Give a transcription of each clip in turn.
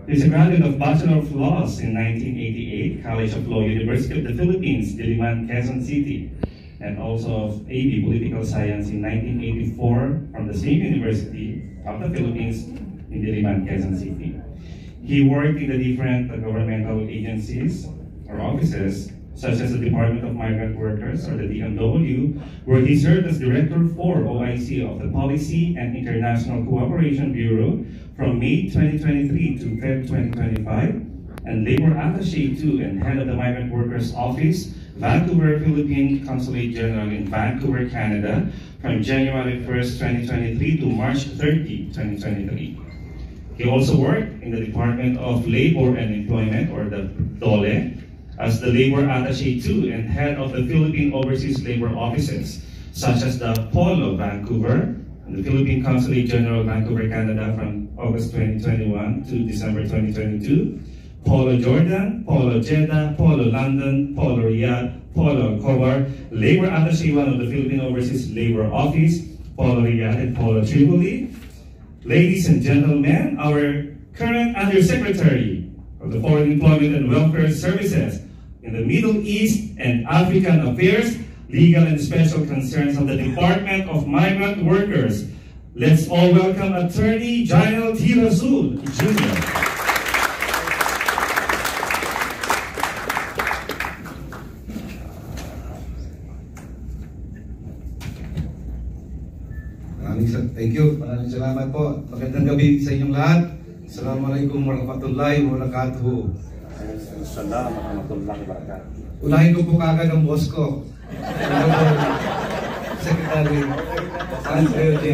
He's a graduate of Bachelor of Laws in 1988, College of Law, University of the Philippines, Diliman, Quezon City, and also of AB Political Science in 1984 from the same University of the Philippines in Diliman, Quezon City. He worked in the different governmental agencies or offices such as the Department of Migrant Workers or the DMW, where he served as Director for OIC of the Policy and International Cooperation Bureau from May 2023 to Feb 2025, and Labor Attaché to and Head of the Migrant Workers Office, Vancouver, Philippine Consulate General in Vancouver, Canada, from January 1st, 2023 to March 30, 2023. He also worked in the Department of Labor and Employment, or the DOLE, as the Labor Attaché to and Head of the Philippine Overseas Labor Offices, such as the Polo, Vancouver, and the Philippine Consulate General, Vancouver, Canada, from August 2021 to December 2022, Polo, Jordan, Polo, Jeddah, Polo, London, Polo, Riyadh, Polo, Khobar, Labor Attaché 1 of the Philippine Overseas Labor Office, Polo, Riyadh, and Polo, Tripoli. Ladies and gentlemen, our current Undersecretary of the Foreign Employment and Welfare Services in the Middle East and African Affairs, Legal and Special Concerns of the Department of Migrant Workers. Let's all welcome Attorney Jainal T. Rasul, Jr. Thank you. Maraming salamat po. Magandang gabi sa inyong lahat. Assalamualaikum warahmatullahi wabarakatuh. Assalamualaikum warahmatullahi wabarakatuh. Unahin ko po kagad ang boss ko. Secretary Andrew J.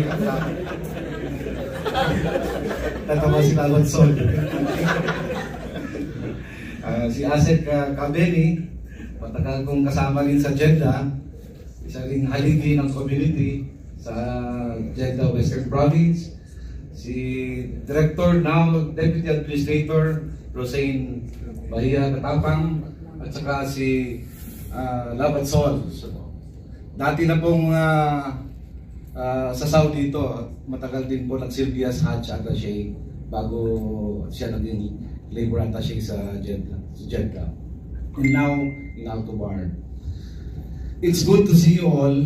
Tatawa si Lawat Sol. Si Asek Kabeni, matagal kong kasama rin sa Jeddah, isa ring haligi ng community sa Jeddah Western Province. Si Director, now Deputy Administrator Rosain Bahia Katapang, at saka si Lawat Sol. So, dati na pong sa Saudi dito, matagal din po nagsilbi as Hajj Attaché bago siya naging Labor Attaché sa Jeddah. And now in Alcobar. It's good to see you all,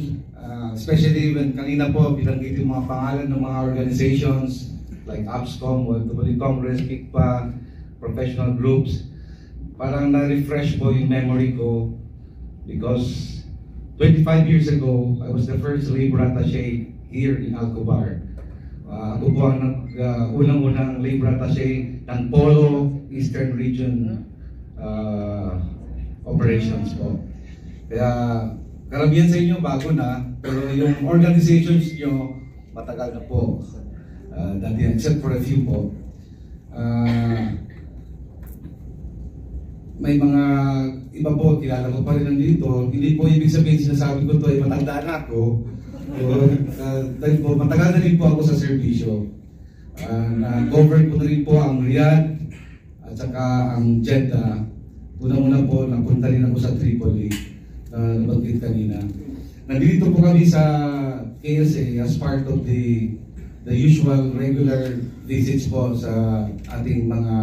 especially when kanina po binanggit yung mga pangalan ng mga organizations like APSCOM, OFW Congress, PICPA, professional groups. Parang na-refresh po yung memory ko because 25 years ago, I was the first labor attaché here in Alcobar. Ako po ang unang-unang labor attaché ng Polo Eastern Region operations po. Kaya karamihan sa inyo bago na, pero yung organizations nyo matagal na po. Dati, except for a few po. May mga iba po, kilala ko pa rin nandito. Hindi po ibig sabihin sinasabi ko ito ay matanda na ako. Dahil po, matagal na rin po ako sa serbisyo. Na-cover ko na rin po ang Riyadh at saka ang Jeddah. Una-una po, napunta rin ako sa Tripoli. Nabanggit kanina. Nandito po kami sa KSA as part of the usual regular visits po sa ating mga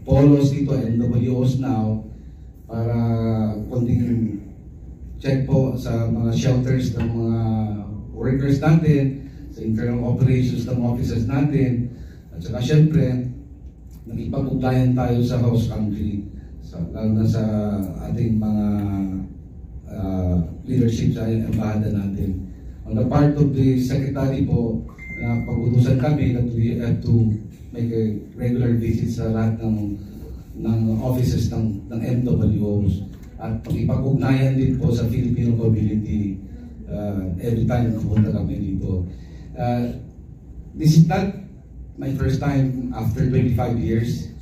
polos dito, NWOs now, para konting check po sa mga shelters ng mga workers natin, sa internal operations ng offices natin, at saka syempre, nakipag-ugnayan tayo sa host country, lalo na sa ating mga leadership sa embahada natin. On the part of the secretary po, pag-utusan kami that we have to make a regular visit sa lahat ng offices ng MWOs at pag-ipag-ugnayan din po sa Filipino community every time pupunta kami dito. This is not my first time after 25 years.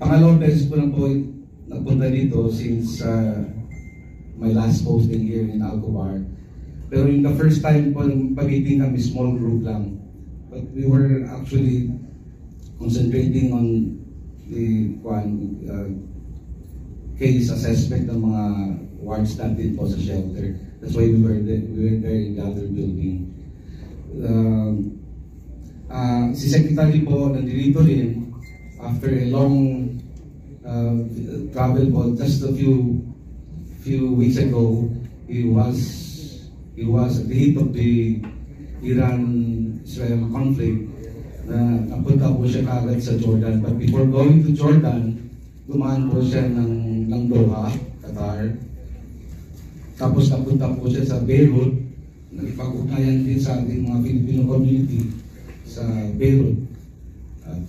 Pangalawang beses ko lang po nagpunta dito since my last posting here in Alcobar. Pero in the first time po, pag-meeting kami, small group lang. But we were actually concentrating on the case assessment ng mga wards natin po sa shelter. That's why we were there in the other building. Si Secretary po nandito rin, after a long travel po, just a few weeks ago, he was at the heat of the Iran-Israel conflict. Napunta po siya kagad sa Jordan. But before going to Jordan, dumaan po siya ng Doha, Qatar. Tapos napunta po siya sa Beirut. Nagpag-ugnayan din sa ating mga Filipino community sa Beirut. At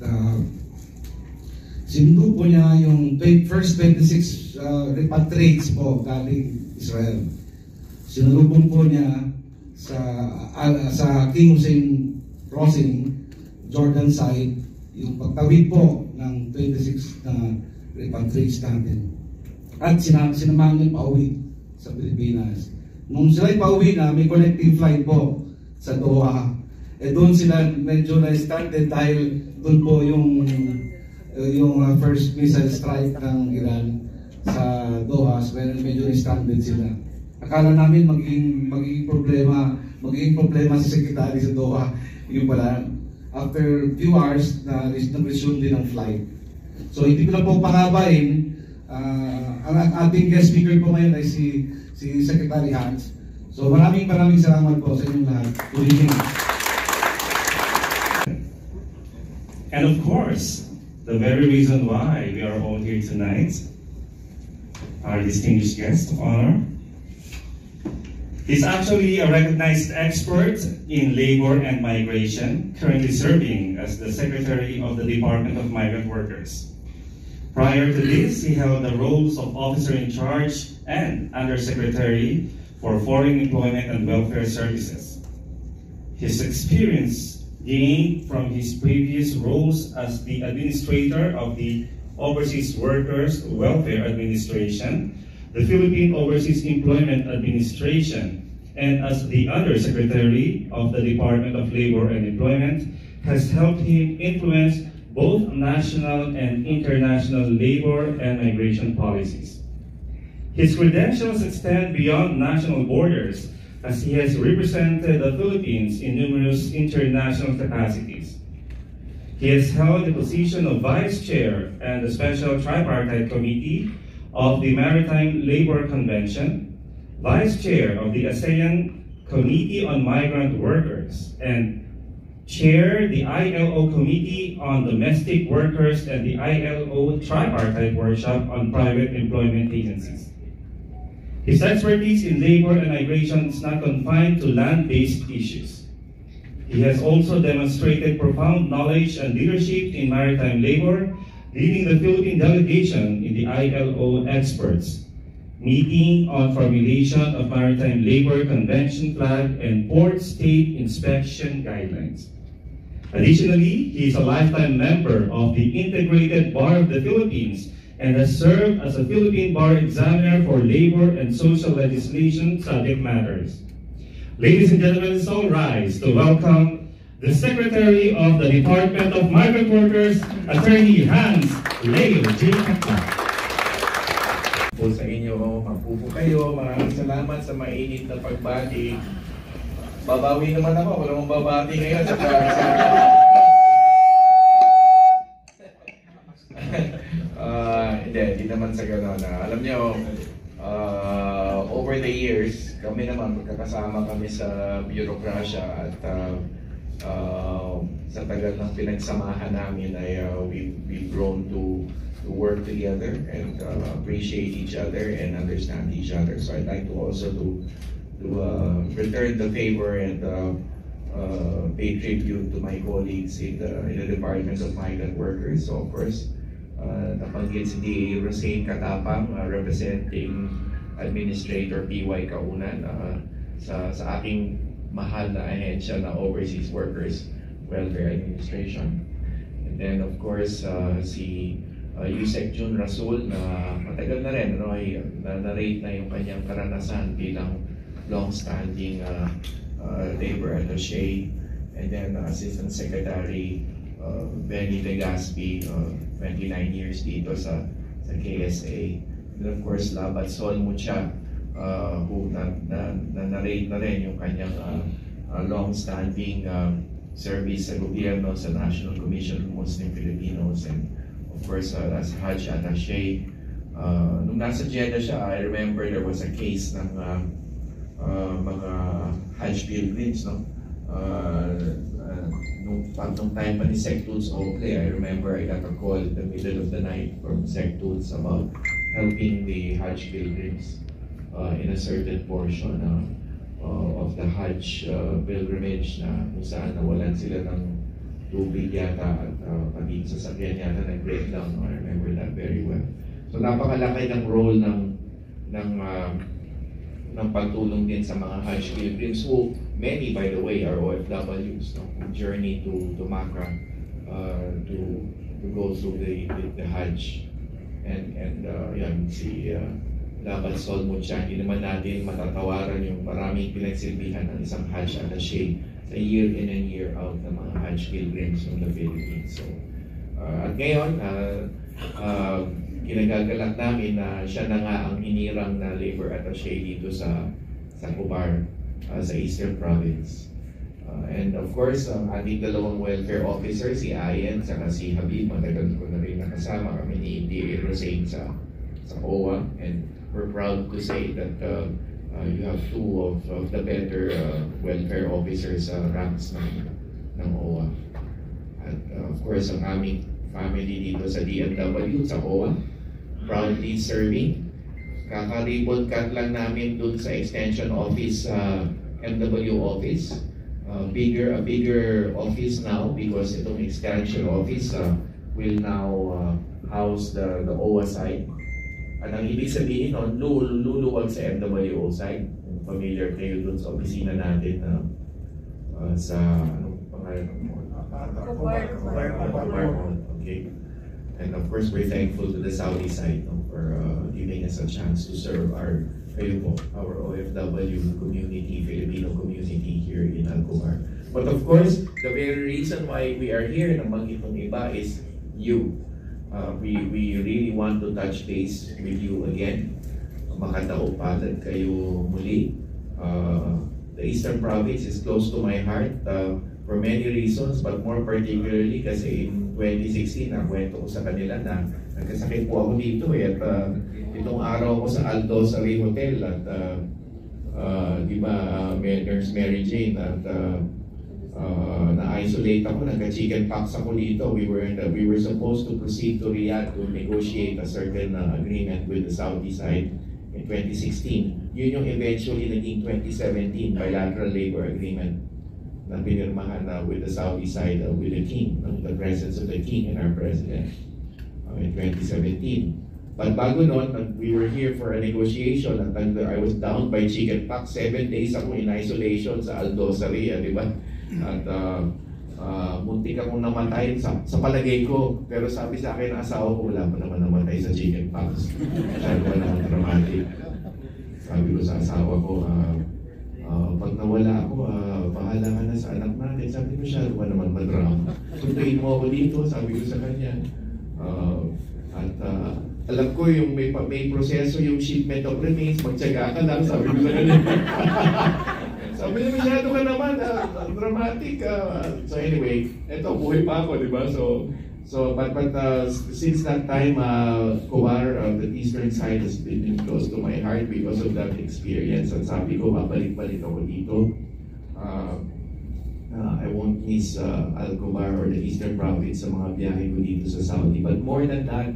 sinundo po niya yung first 26 repatriates po galing Israel. Sinulubong po niya sa King Hussein Crossing, Jordan side, yung pagtawid po ng 26 na repatriates natin. At sinamahan niya pauwi sa Pilipinas. Nung sila pauwi na, may connecting flight po sa Doha. Doon sila medyo na-started dahil doon po yung first missile strike ng Iran sa Doha. So medyo na-stranded sila. Akala namin magiging problema sa secretary sa Doha. Yung pala, after few hours, nag-resume din ang flight. So hindi ko na po pangabain. Ang ating guest speaker po ngayon ay si Secretary Hans. So maraming salamat po sa inyong lahat. Good evening. And of course, the very reason why we are all here tonight, our distinguished guest of honor, he's actually a recognized expert in labor and migration, currently serving as the Secretary of the Department of Migrant Workers. Prior to this, he held the roles of Officer in Charge and Undersecretary for Foreign Employment and Welfare Services. His experience gained from his previous roles as the Administrator of the Overseas Workers Welfare Administration, the Philippine Overseas Employment Administration, and as the Undersecretary of the Department of Labor and Employment, has helped him influence both national and international labor and migration policies. His credentials extend beyond national borders, as he has represented the Philippines in numerous international capacities. He has held the position of Vice Chair and the Special Tripartite Committee of the Maritime Labor Convention, Vice Chair of the ASEAN Committee on Migrant Workers, and Chair the ILO Committee on Domestic Workers and the ILO Tripartite Workshop on Private Employment Agencies. His expertise in labor and migration is not confined to land-based issues. He has also demonstrated profound knowledge and leadership in maritime labor, leading the Philippine delegation in the ILO experts meeting on formulation of Maritime Labor Convention flag and port state inspection guidelines. Additionally, he is a lifetime member of the Integrated Bar of the Philippines and has served as a Philippine Bar Examiner for Labor and Social Legislation subject matters. Ladies and gentlemen, let's all rise to welcome the Secretary of the Department of Migrant Workers, Attorney Hans Leo J. Acta. Po sa inyo, magpupo kayo. Maraming salamat sa mainit na pagbati. Babawi naman ako, wala mong babati ngayon sa hindi naman sa gano'n. Alam niyo, over the years, kami naman, magkakasama kami sa bureaucracia at sa tagal ng pinagsamahan namin ay we've grown to work together and appreciate each other and understand each other. So I'd like to also to return the favor and pay tribute to my colleagues in the Department of Migrant Workers. So of course, napanggit si D.A. Rosane Katapang, representing Administrator P.Y. Kaunan sa aking mahal na ahensya na Overseas Workers Welfare Administration. And then of course, si Yusek Jun Rasul na matagal na rin, na-narrate na yung kanyang karanasan bilang long-standing labor attaché. And then Assistant Secretary Benny Legaspi, 29 years dito sa KSA. And of course, Labat Sol Mucha, who na-narrate na rin yung kanyang long-standing service sa gobyerno sa National Commission of Muslim Filipinos and of course, as Hajj Attaché. Nung nasa Jeddah siya, I remember there was a case ng mga Hajj pilgrims, no? Nung time pa ni Sec Tools Oakley, I remember I got a call in the middle of the night from Sec Tools about helping the Hajj pilgrims in a certain portion of the Hajj pilgrimage na kung saan nawalan sila ng tubig yata at pati sa sakyan yata nag-breakdown. I remember that very well. So napakalaki ng role ng pagtulong din sa mga Hajj pilgrims who many, by the way, are OFWs, no? Journey to Makkah to go through the Hajj. And yan, si Labat Solmod siya, hindi naman natin matatawaran yung maraming pinagsilbihan ng isang Hajj Attaché sa year in and year out ng mga Hajj pilgrims ng the Philippines. So, at ngayon, kinagagalak namin na siya na nga ang hinirang na labor attaché dito sa Cobar, sa Eastern Province. And of course, ang ating dalawang welfare officer, si Ayen at si Habib, matagal ko na rin nakasama kami ni India Rosain sa OWA, and we're proud to say that you have two of the better welfare officers ranks ng OWA. At of course, ang aming family dito sa DMW, sa OWA, proudly serving. Kaka-ribbon cut lang namin dun sa extension office, MW office. A bigger office now because itong extension office will now house the OWA side. At ang ibig sabihin nun, luluwag sa MWO side. Familiar kayo dun sa opisina natin sa anong pangalan mo? Okay. And of course, we're thankful to the Saudi side for giving us a chance to serve our OFW community, Filipino community here in Alcobar. But of course, the very reason why we are here na itong iba is you. We really want to touch base with you again. Makataupalan kayo muli. The Eastern Province is close to my heart for many reasons, but more particularly kasi in 2016, nakwento ko sa kanila na nagkasakit po ako dito at itong araw ko sa Aldo Sari Hotel at di ba Nurse Mary Jane at na-isolate ako, nagka-chicken pox ako dito. We were supposed to proceed to Riyadh to negotiate a certain agreement with the Saudi side in 2016. Yun yung eventually naging 2017 bilateral labor agreement na pinirmahan with the Saudi side with the king, the presence of the king and our president in 2017. But bago nun, we were here for a negotiation at I was down by chicken pox. 7 days ako in isolation sa Aldo Saria, di ba? At muntik akong namatay sa palagay ko. Pero sabi sa akin ng asawa ko, wala pa naman namatay sa chicken pox. Masyado pa naman dramatic. Sabi ko sa asawa ko, pag nawala ako, bahala ka na sa anak natin. Sabi ko, siya pa naman madrama. Suntuin mo ako dito, sabi ko sa kanya. Alam ko yung may proseso yung shipment of remains, magtsaga ka lang, sabi ko sa kanya. Sabi niya, masyado ka naman, dramatic. So anyway, eto, buhay pa ako, di ba? But since that time, Cobar, the eastern side has been close to my heart because of that experience. At sabi ko, babalik-balik ako dito. I won't miss Alcobar or the eastern province sa mga biyahe ko dito sa Saudi. But more than that,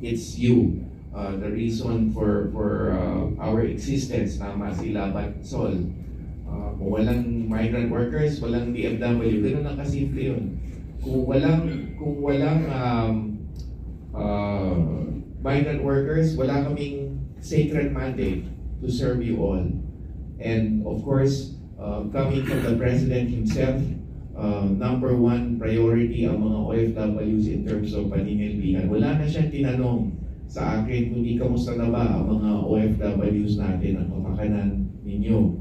it's you. The reason for our existence, tama si Labat Sol. Kung walang migrant workers, walang DFW, ganoon ang kasimple yun. Kung walang migrant workers, wala kaming sacred mandate to serve you all. And of course, coming from the President himself, number one priority ang mga OFWs in terms of paninilbihan. Wala na siyang tinanong sa akin, kundi kamusta na ba ang mga OFWs natin, ang kapakanan ninyo.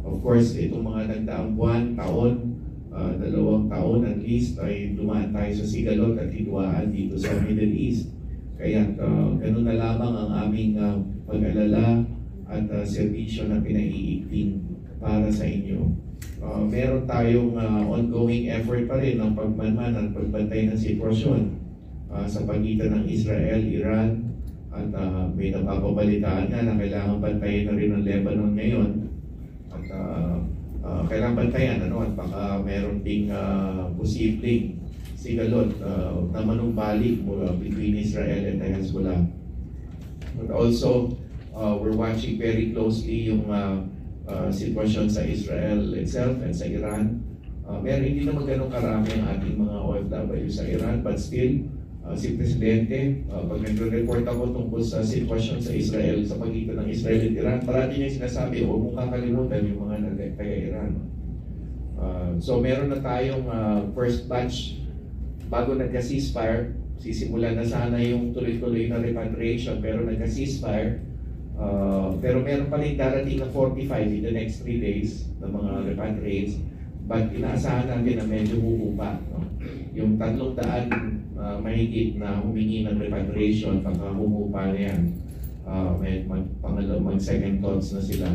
Of course, itong mga nagdaang buwan, taon, 2 taon at least ay dumaan tayo sa sigalot at hidwaan dito sa Middle East. Kaya ganun na lamang ang aming pag-alala at serbisyo na pinaiigting para sa inyo. Meron tayong ongoing effort pa rin ng pagmanman at pagbantay ng sitwasyon. sa pagitan ng Israel, Iran, at may napapabalitaan nga na kailangan bantayan na rin ng Lebanon ngayon. At kailangan bantayan, at baka meron ding posibleng sigalot na manumbalik mula between Israel and the Hezbollah. But also, we're watching very closely yung sitwasyon sa Israel itself and sa Iran. Meron hindi naman ganun karami ang ating mga OFW sa Iran, but still, si Presidente, pag nagre-report ako tungkol sa sitwasyon sa Israel, sa pagitan ng Israel at Iran, parati niya sinasabi, huwag mong kakalimutan yung mga taga-Iran. So meron na tayong first batch bago nagka-ceasefire. Sisimulan na sana yung tuloy-tuloy na repatriation, pero nagka-ceasefire. Pero meron pa rin darating na 45 in the next 3 days na mga repatriates. But inaasahan natin na medyo huhupa. No? Yung 300 mahigit na humingi ng repatriation, pagka humupa na yan, mag-second thoughts na sila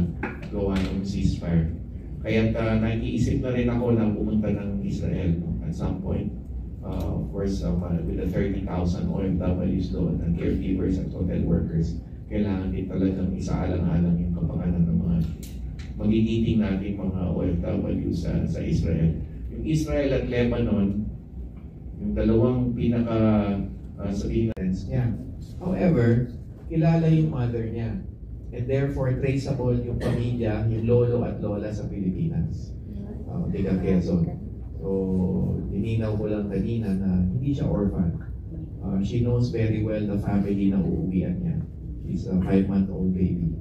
gawa ng ceasefire. Kaya nag-iisip na rin ako na pumunta ng Israel at some point. Of course, with the 30,000 OFWs doon, and caregivers at hotel workers, kailangan din talagang isaalang-alang yung kapakanan ng mga magigiting natin mga OFWs sa Israel. Yung Israel at Lebanon, yung dalawang sabihin niya. However, kilala yung mother niya. And therefore, traceable yung pamilya, yung lolo at lola sa Pilipinas. Tiga Quezon. So, dininaw ko lang kanina na hindi siya orphan. She knows very well the family na uuwian niya. She's a 5-month-old baby.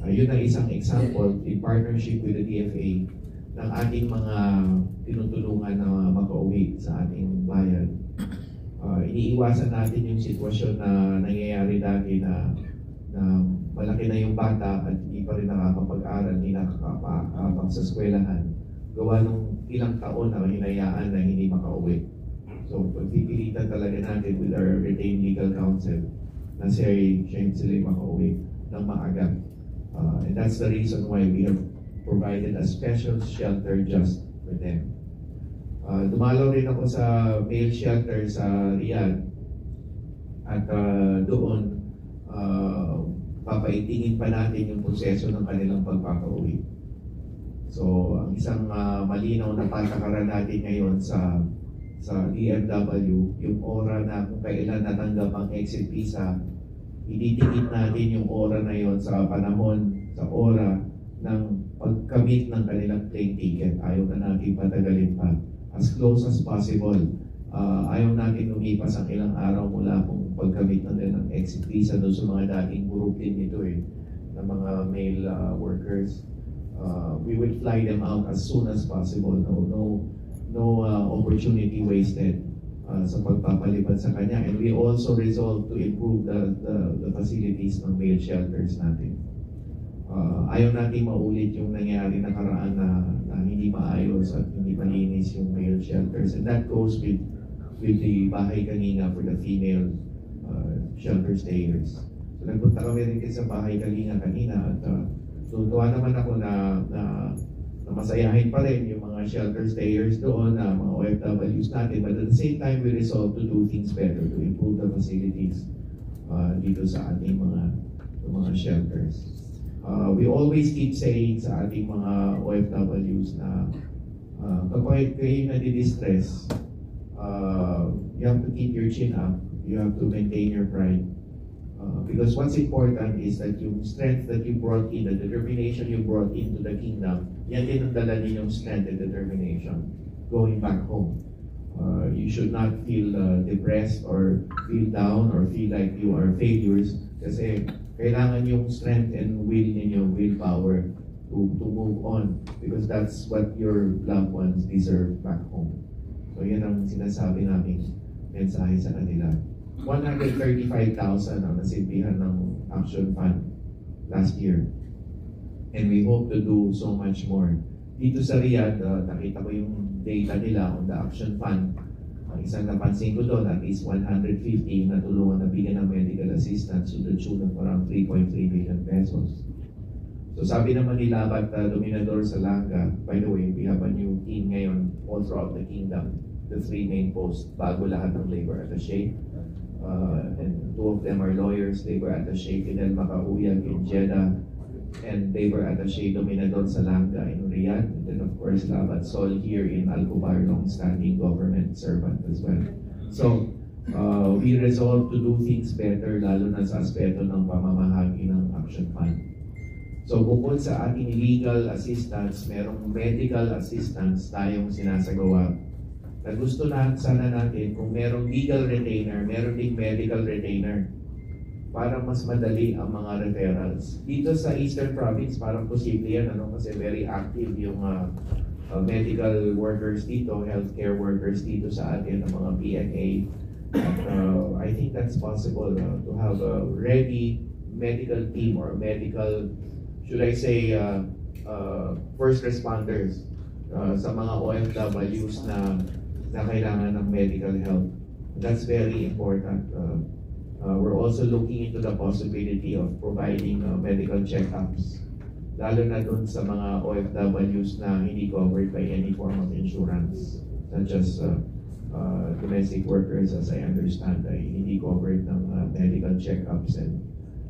At yun ang isang example in partnership with the DFA ng ating mga tinutulungan na makauwi sa ating bayan. Iniiwasan natin yung sitwasyon na nangyayari dati na malaki na yung bata at hindi pa rin nakakapag-aral, hindi nakakapag sa eskwelahan. Gawa nung ilang taon na hinayaan na hindi makauwi. So, pagpipilitan talaga natin with our retained legal counsel na siya sila makauwi ng maaga. And that's the reason why we have provided a special shelter just for them. Dumalaw rin ako sa male shelter sa Riyadh at doon papaitingin pa natin yung proseso ng kanilang pagpapauwi. So, ang isang malinaw na patakaran natin ngayon sa DFW, yung ora na kung kailan natanggap ang exit visa, ititikit natin yung ora na yon sa panahon, sa ora ng pagkamit ng kanilang plane ticket. Ayaw na natin patagalin pa. As close as possible. Ayaw natin lumipas ang ilang araw mula kung pagkamit na din ng exit visa doon sa mga dating group din nito ng mga male workers. We will fly them out as soon as possible. No opportunity wasted sa pagpapalipad sa kanya. And we also resolve to improve the facilities ng male shelters natin. Ayaw natin maulit yung nangyari nakaraan na hindi maayos at hindi malinis yung male shelters. And that goes with the bahay kanina for the female shelter stayers. So nagpunta kami rin sa bahay kanina at tuwa naman ako na masayahin pa rin yung mga shelter stayers doon, na mga OFWs natin. But at the same time, we resolve to do things better, to improve the facilities dito sa ating mga shelters. We always keep saying sa ating mga OFWs na kapag kayo nadi-distress, you have to keep your chin up, you have to maintain your pride. Because what's important is that yung strength that you brought in, the determination you brought into the kingdom, yan din ang dala ninyong strength and determination going back home. You should not feel depressed or feel down or feel like you are failures, kasi kailangan yung strength and will ninyo, willpower to move on, because that's what your loved ones deserve back home. So yan ang sinasabi namin mensahe sa kanila. 135,000 ang nasilbihan ng Action Fund last year. And we hope to do so much more. Dito sa Riyadh, nakita ko yung data nila on the Action Fund. Ang isang napansin ko doon, at least 150 na tulungan na bigyan ng medical assistance to the tune of around 3.3 billion pesos. So sabi naman nila, but Dominador Salanga, by the way, we have a new team ngayon all throughout the kingdom. the three main posts, bago lahat ng labor attaché. And two of them are lawyers, labor attaché Fidel Macauyag in Jeddah, and labor attaché Dominador Salanga in Riyadh, and then of course Labat Sol here in Al-Kubar, long-standing government servant as well. So, we resolve to do things better, lalo na sa aspeto ng pamamahagi ng Action Fund. So, bukod sa ating legal assistance, merong medical assistance tayong sinasagawa. Na gusto na sana natin, kung merong legal retainer, meron ding medical retainer para mas madali ang mga referrals. Dito sa Eastern Province, parang posible yan, kasi very active yung medical workers dito, healthcare workers dito sa atin, ng mga PNA. I think that's possible to have a ready medical team or medical, should I say, first responders sa mga OFWs na kailangan ng medical help. That's very important. We're also looking into the possibility of providing medical checkups, lalo na dun sa mga OFWs na hindi covered by any form of insurance, such as domestic workers, as I understand, ay hindi covered ng medical checkups and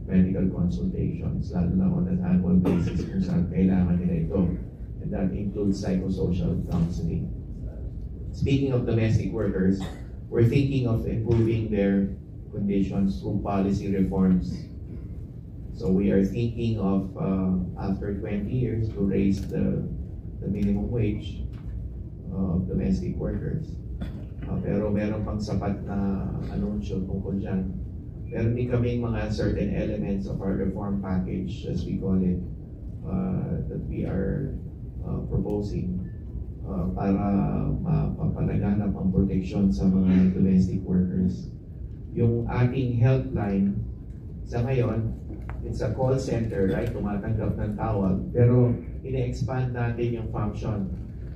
medical consultations, lalo na on an annual basis kung saan kailangan nila ito. And that includes psychosocial counseling. Speaking of domestic workers, we're thinking of improving their conditions through policy reforms. So we are thinking of, after 20 years, to raise the minimum wage of domestic workers. Pero meron pang sapat na anunsyo tungkol dyan. Meron din kaming mga certain elements of our reform package, as we call it, that we are proposing para mapapalaganap ang protection sa mga domestic workers. Yung ating helpline, sa ngayon, it's a call center, right? Tumatanggap ng tawag. Pero ine-expand natin yung function.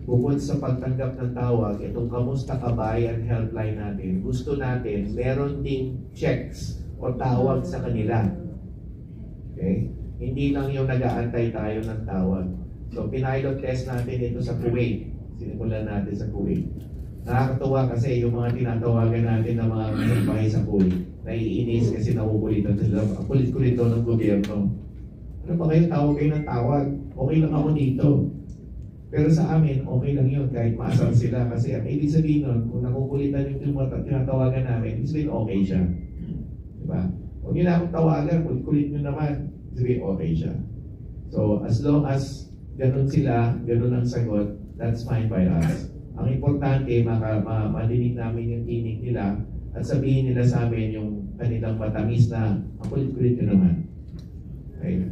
Bukod sa pagtanggap ng tawag, itong Kamusta Kabayan helpline natin, gusto natin, meron ding checks o tawag sa kanila. Okay? Hindi lang yung nag-aantay tayo ng tawag. So, pinilot test natin ito sa Kuwait. Sinimulan natin sa Kuwait. Nakakatuwa kasi yung mga tinatawagan natin ng mga kapitbahay sa Kuwait, naiinis kasi nakukulitan sila. Ang kulit-kulit daw ng gobyerno. Ano ba kayo, tawag kayo ng tawag? Okay lang ako dito. Pero sa amin, okay lang yun kahit maasar sila. Kasi ang ibig sabihin nun, kung nakukulitan yung tinatawagan namin, ibig sabihin okay siya. Diba? Huwag nyo na akong tawagan, kulit-kulit nyo naman, ibig sabihin okay siya. So, as long as ganun sila, ganun ang sagot, that's fine by us. Ang importante, madinig namin yung tinig nila at sabihin nila sa amin yung kanilang matamis na ang kulit-kulit nyo naman. Okay?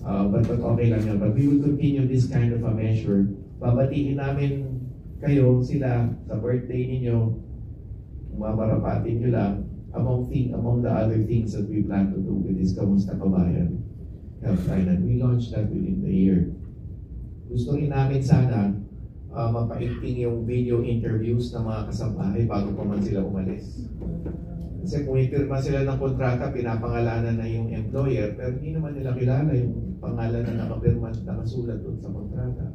But okay lang yun. But we will continue this kind of a measure. Babatiin namin kayo, sila, sa birthday ninyo, mamarapatin nyo lang, among the other things that we plan to do with this Kamusta Kabayan helpline. And we launched that within the year. Gusto rin namin sana mapaigting yung video interviews ng mga kasambahay bago pa man sila umalis. Kasi kung ipirma sila ng kontrata, pinapangalanan na yung employer, pero hindi naman nila kilala yung pangalan na nakapirma at nakasulat doon sa kontrata.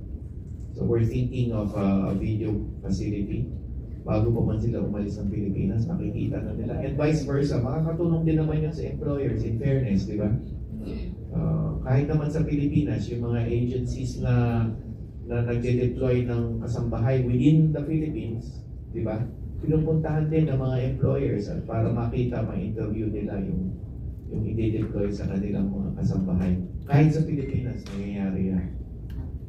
So we're thinking of a video facility bago pa man sila umalis ng Pilipinas, makikita na nila. And vice versa, makakatulong din naman yun sa employers, in fairness, di ba? Kahit naman sa Pilipinas, yung mga agencies na nagde-deploy ng kasambahay within the Philippines, di ba? Pinupuntahan din ng mga employers at para makita, ma-interview nila yung i-deploy sa kanilang mga kasambahay. Kahit sa Pilipinas, nangyayari yan.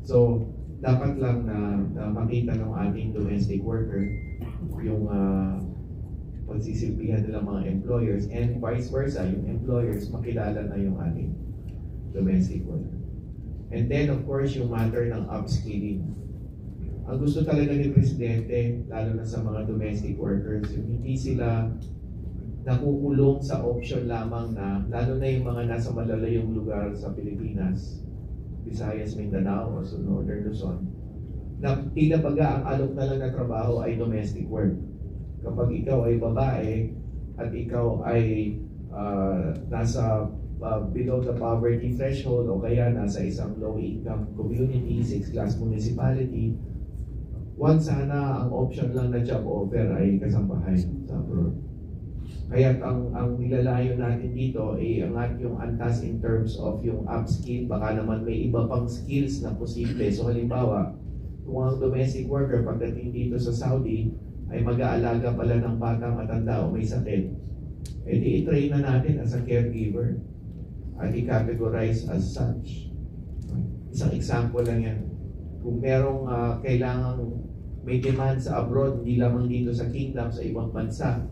So, dapat lang na makita ng ating domestic worker yung pagsisilbihan nilang mga employers, and vice versa, yung employers makilala na yung ating domestic worker. And then, of course, yung matter ng upskilling. Ang gusto talaga ni Presidente, lalo na sa mga domestic workers, yung hindi sila nakukulong sa option lamang na, lalo na yung mga nasa malalayong lugar sa Pilipinas, Visayas, Mindanao, o sa Northern Luzon, na tila baga ang alok na lang na trabaho ay domestic work. Kapag ikaw ay babae at ikaw ay nasa below the poverty threshold o kaya nasa isang low-income community, 6th class municipality, wag sana ang option lang na job offer ay kasambahay sa abroad. Kaya ang nilalayo natin dito ay angat yung antas in terms of yung upskill, baka naman may iba pang skills na posible. So halimbawa, kung ang domestic worker pagdating dito sa Saudi ay mag-aalaga pala ng bata, matanda o may sakit, edi i-train na natin as a caregiver at i-categorize as such. Isang example lang yan. Kung merong kailangang may demand sa abroad, hindi lamang dito sa kingdom, sa ibang bansa,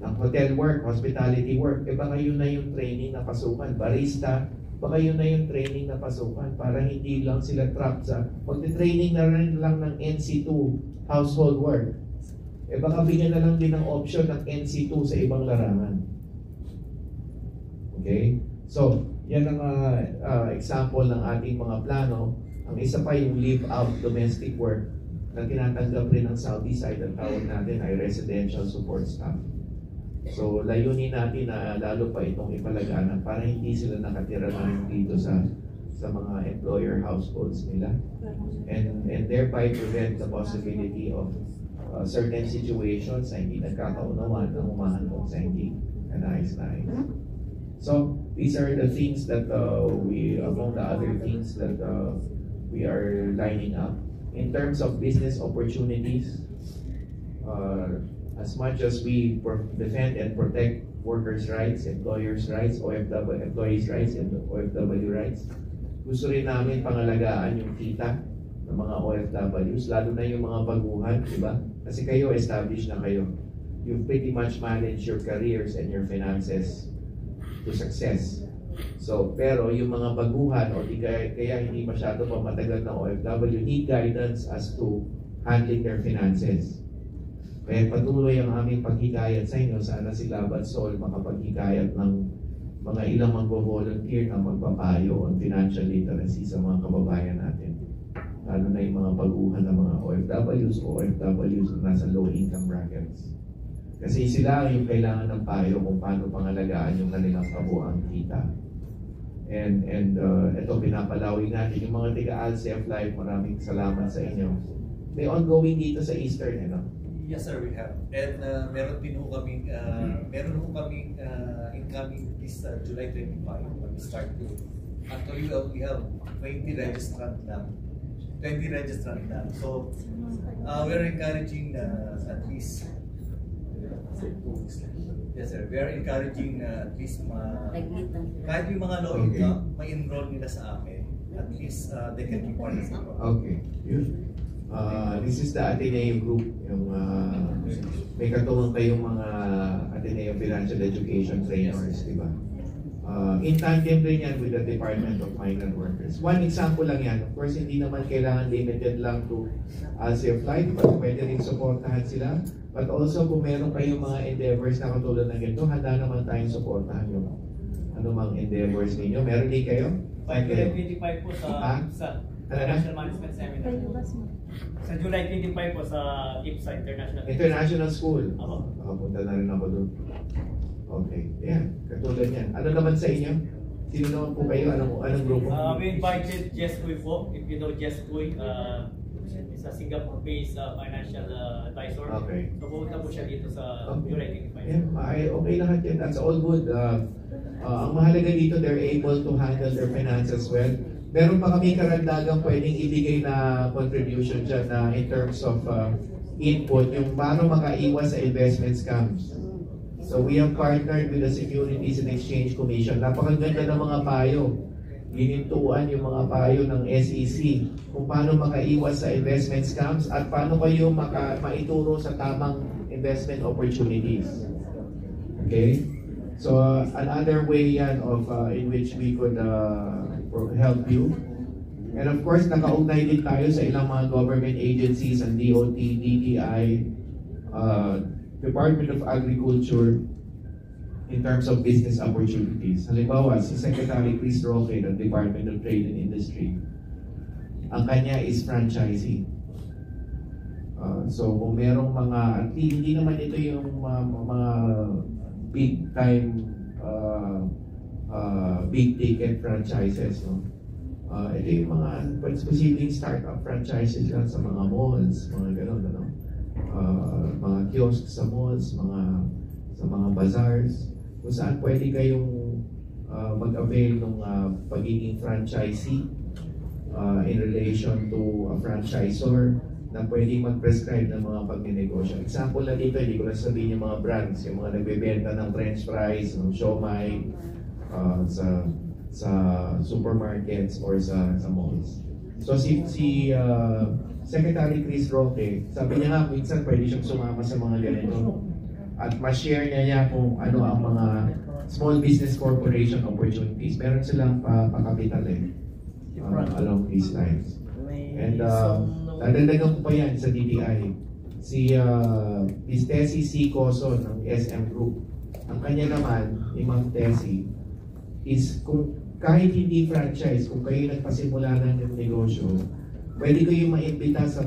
ng hotel work, hospitality work, baka yun na yung training na pasukan. Barista, baka yun na yung training na pasukan para hindi lang sila trapped sa magte-training na rin lang ng NC2 household work. Baka bigyan na lang din ng option ng NC2 sa ibang larangan. Okay? So, yan ang example ng ating mga plano. Ang isa pa yung leave out domestic work na tinatanggap rin ng Saudi side, ang tawag natin ay residential support staff. So, layunin natin na lalo pa itong ipalaganap para hindi sila nakatira na dito sa mga employer households nila and thereby prevent the possibility of certain situations na hindi nagkakaunawaan na humahantong sa hindi kanais-nais. So, these are the things that among the other things that we are lining up. In terms of business opportunities, as much as we defend and protect workers' rights, employers' rights, employees' rights, and OFW rights, gusto rin namin pangalagaan yung kita ng mga OFWs, lalo na yung mga baguhan, di ba? Kasi kayo, established na kayo. You've pretty much managed your careers and your finances to success. So, pero yung mga baguhan o kaya hindi masyado pa matagal na OFW need guidance as to handling their finances. Kaya patuloy ang aming paghikayat sa inyo, sana si Laban Sol makapaghikayat ng mga ilang mag-volunteer na magpapayo on financial literacy sa mga kababayan natin. Lalo na yung mga baguhan ng mga OFWs o OFWs na nasa low income brackets. Kasi sila yung kailangan ng payo kung paano pangalagaan yung kanilang kabuuang kita. And ito pinapalawig natin yung mga tiga-ALCF Live, maraming salamat sa inyo. May ongoing dito sa Eastern, no? Yes sir, we have. And meron din ho kaming incoming this July 25 when we start to. Actually, we have 20 registrant na. So, we're encouraging at least yes sir, we are encouraging at least kahit yung mga low income, ma-enroll nila sa amin. At least they can be part of it. Okay. This is the Ateneo Group. Yung, may katulong kayong mga Ateneo Financial Education Trainers, di ba? In tandem rin yan with the Department of Migrant Workers. One example lang yan. Of course, hindi naman kailangan limited lang to ALCF Live, but pwede rin supportahan sila. But also, kung meron kayong mga endeavors na katulad ng ganito, handa naman tayong supportahan yung anumang endeavors ninyo. Meron din kayo? 25 po sa IPSA, International Management Seminar. Sa July 25 po sa IPSA, International School. Ako. Punta na rin ako doon. Okay, yan. Katulad yan. Ano naman sa inyo? Sino naman po kayo? Anong grupo? We invited Jess Uy po. If you know Jess Uy, is a Singapore-based financial advisor. Okay. So pumunta po siya dito sa July 25. Yeah, okay lahat yan. That's all good. Ang mahalaga dito, they're able to handle their finances well. Meron pa kami karagdagang pwedeng ibigay na contribution dyan na in terms of input, yung paano makaiwas sa investment scams. So we have partnered with the Securities and Exchange Commission. Napakaganda ng mga payo. Ginintuan yung mga payo ng SEC kung paano makaiwas sa investment scams at paano kayo maituro sa tamang investment opportunities. Okay? So another way yan of in which we could help you. And of course, nakaugnay din tayo sa ilang mga government agencies, ang DOT, DTI, Department of Agriculture, in terms of business opportunities. Halimbawa, si Secretary Chris Roque ng Department of Trade and Industry, ang kanya is franchising. So kung merong mga, hindi naman ito yung mga big time, big ticket franchises, no? Ito yung mga posibleng startup franchises lang sa mga malls, mga gano'n, ano? Mga kiosks sa malls, sa mga bazaars, kung saan pwede kayong mag-avail ng pagiging franchisee in relation to a franchisor na pwedeng mag-prescribe ng mga pagnenegosyo. Example na dito, hindi ko na sabihin yung mga brands, yung mga nagbebenta ng french fries, ng siomai, sa supermarkets or sa malls. So si Secretary Chris Roque, sabi niya nga minsan pwede siyang sumama sa mga ganito at ma-share niya kung ano ang mga small business corporation opportunities. Meron silang pa-capital along these lines. And dadagdagan ko pa yan sa DTI. Si Miss Tessie C. Coson ng SM Group. Ang kanya naman, ni Ma'am Tessie, is kung kahit hindi franchise, kung kayo nagpasimula ng negosyo, pwede kayo maimbita sa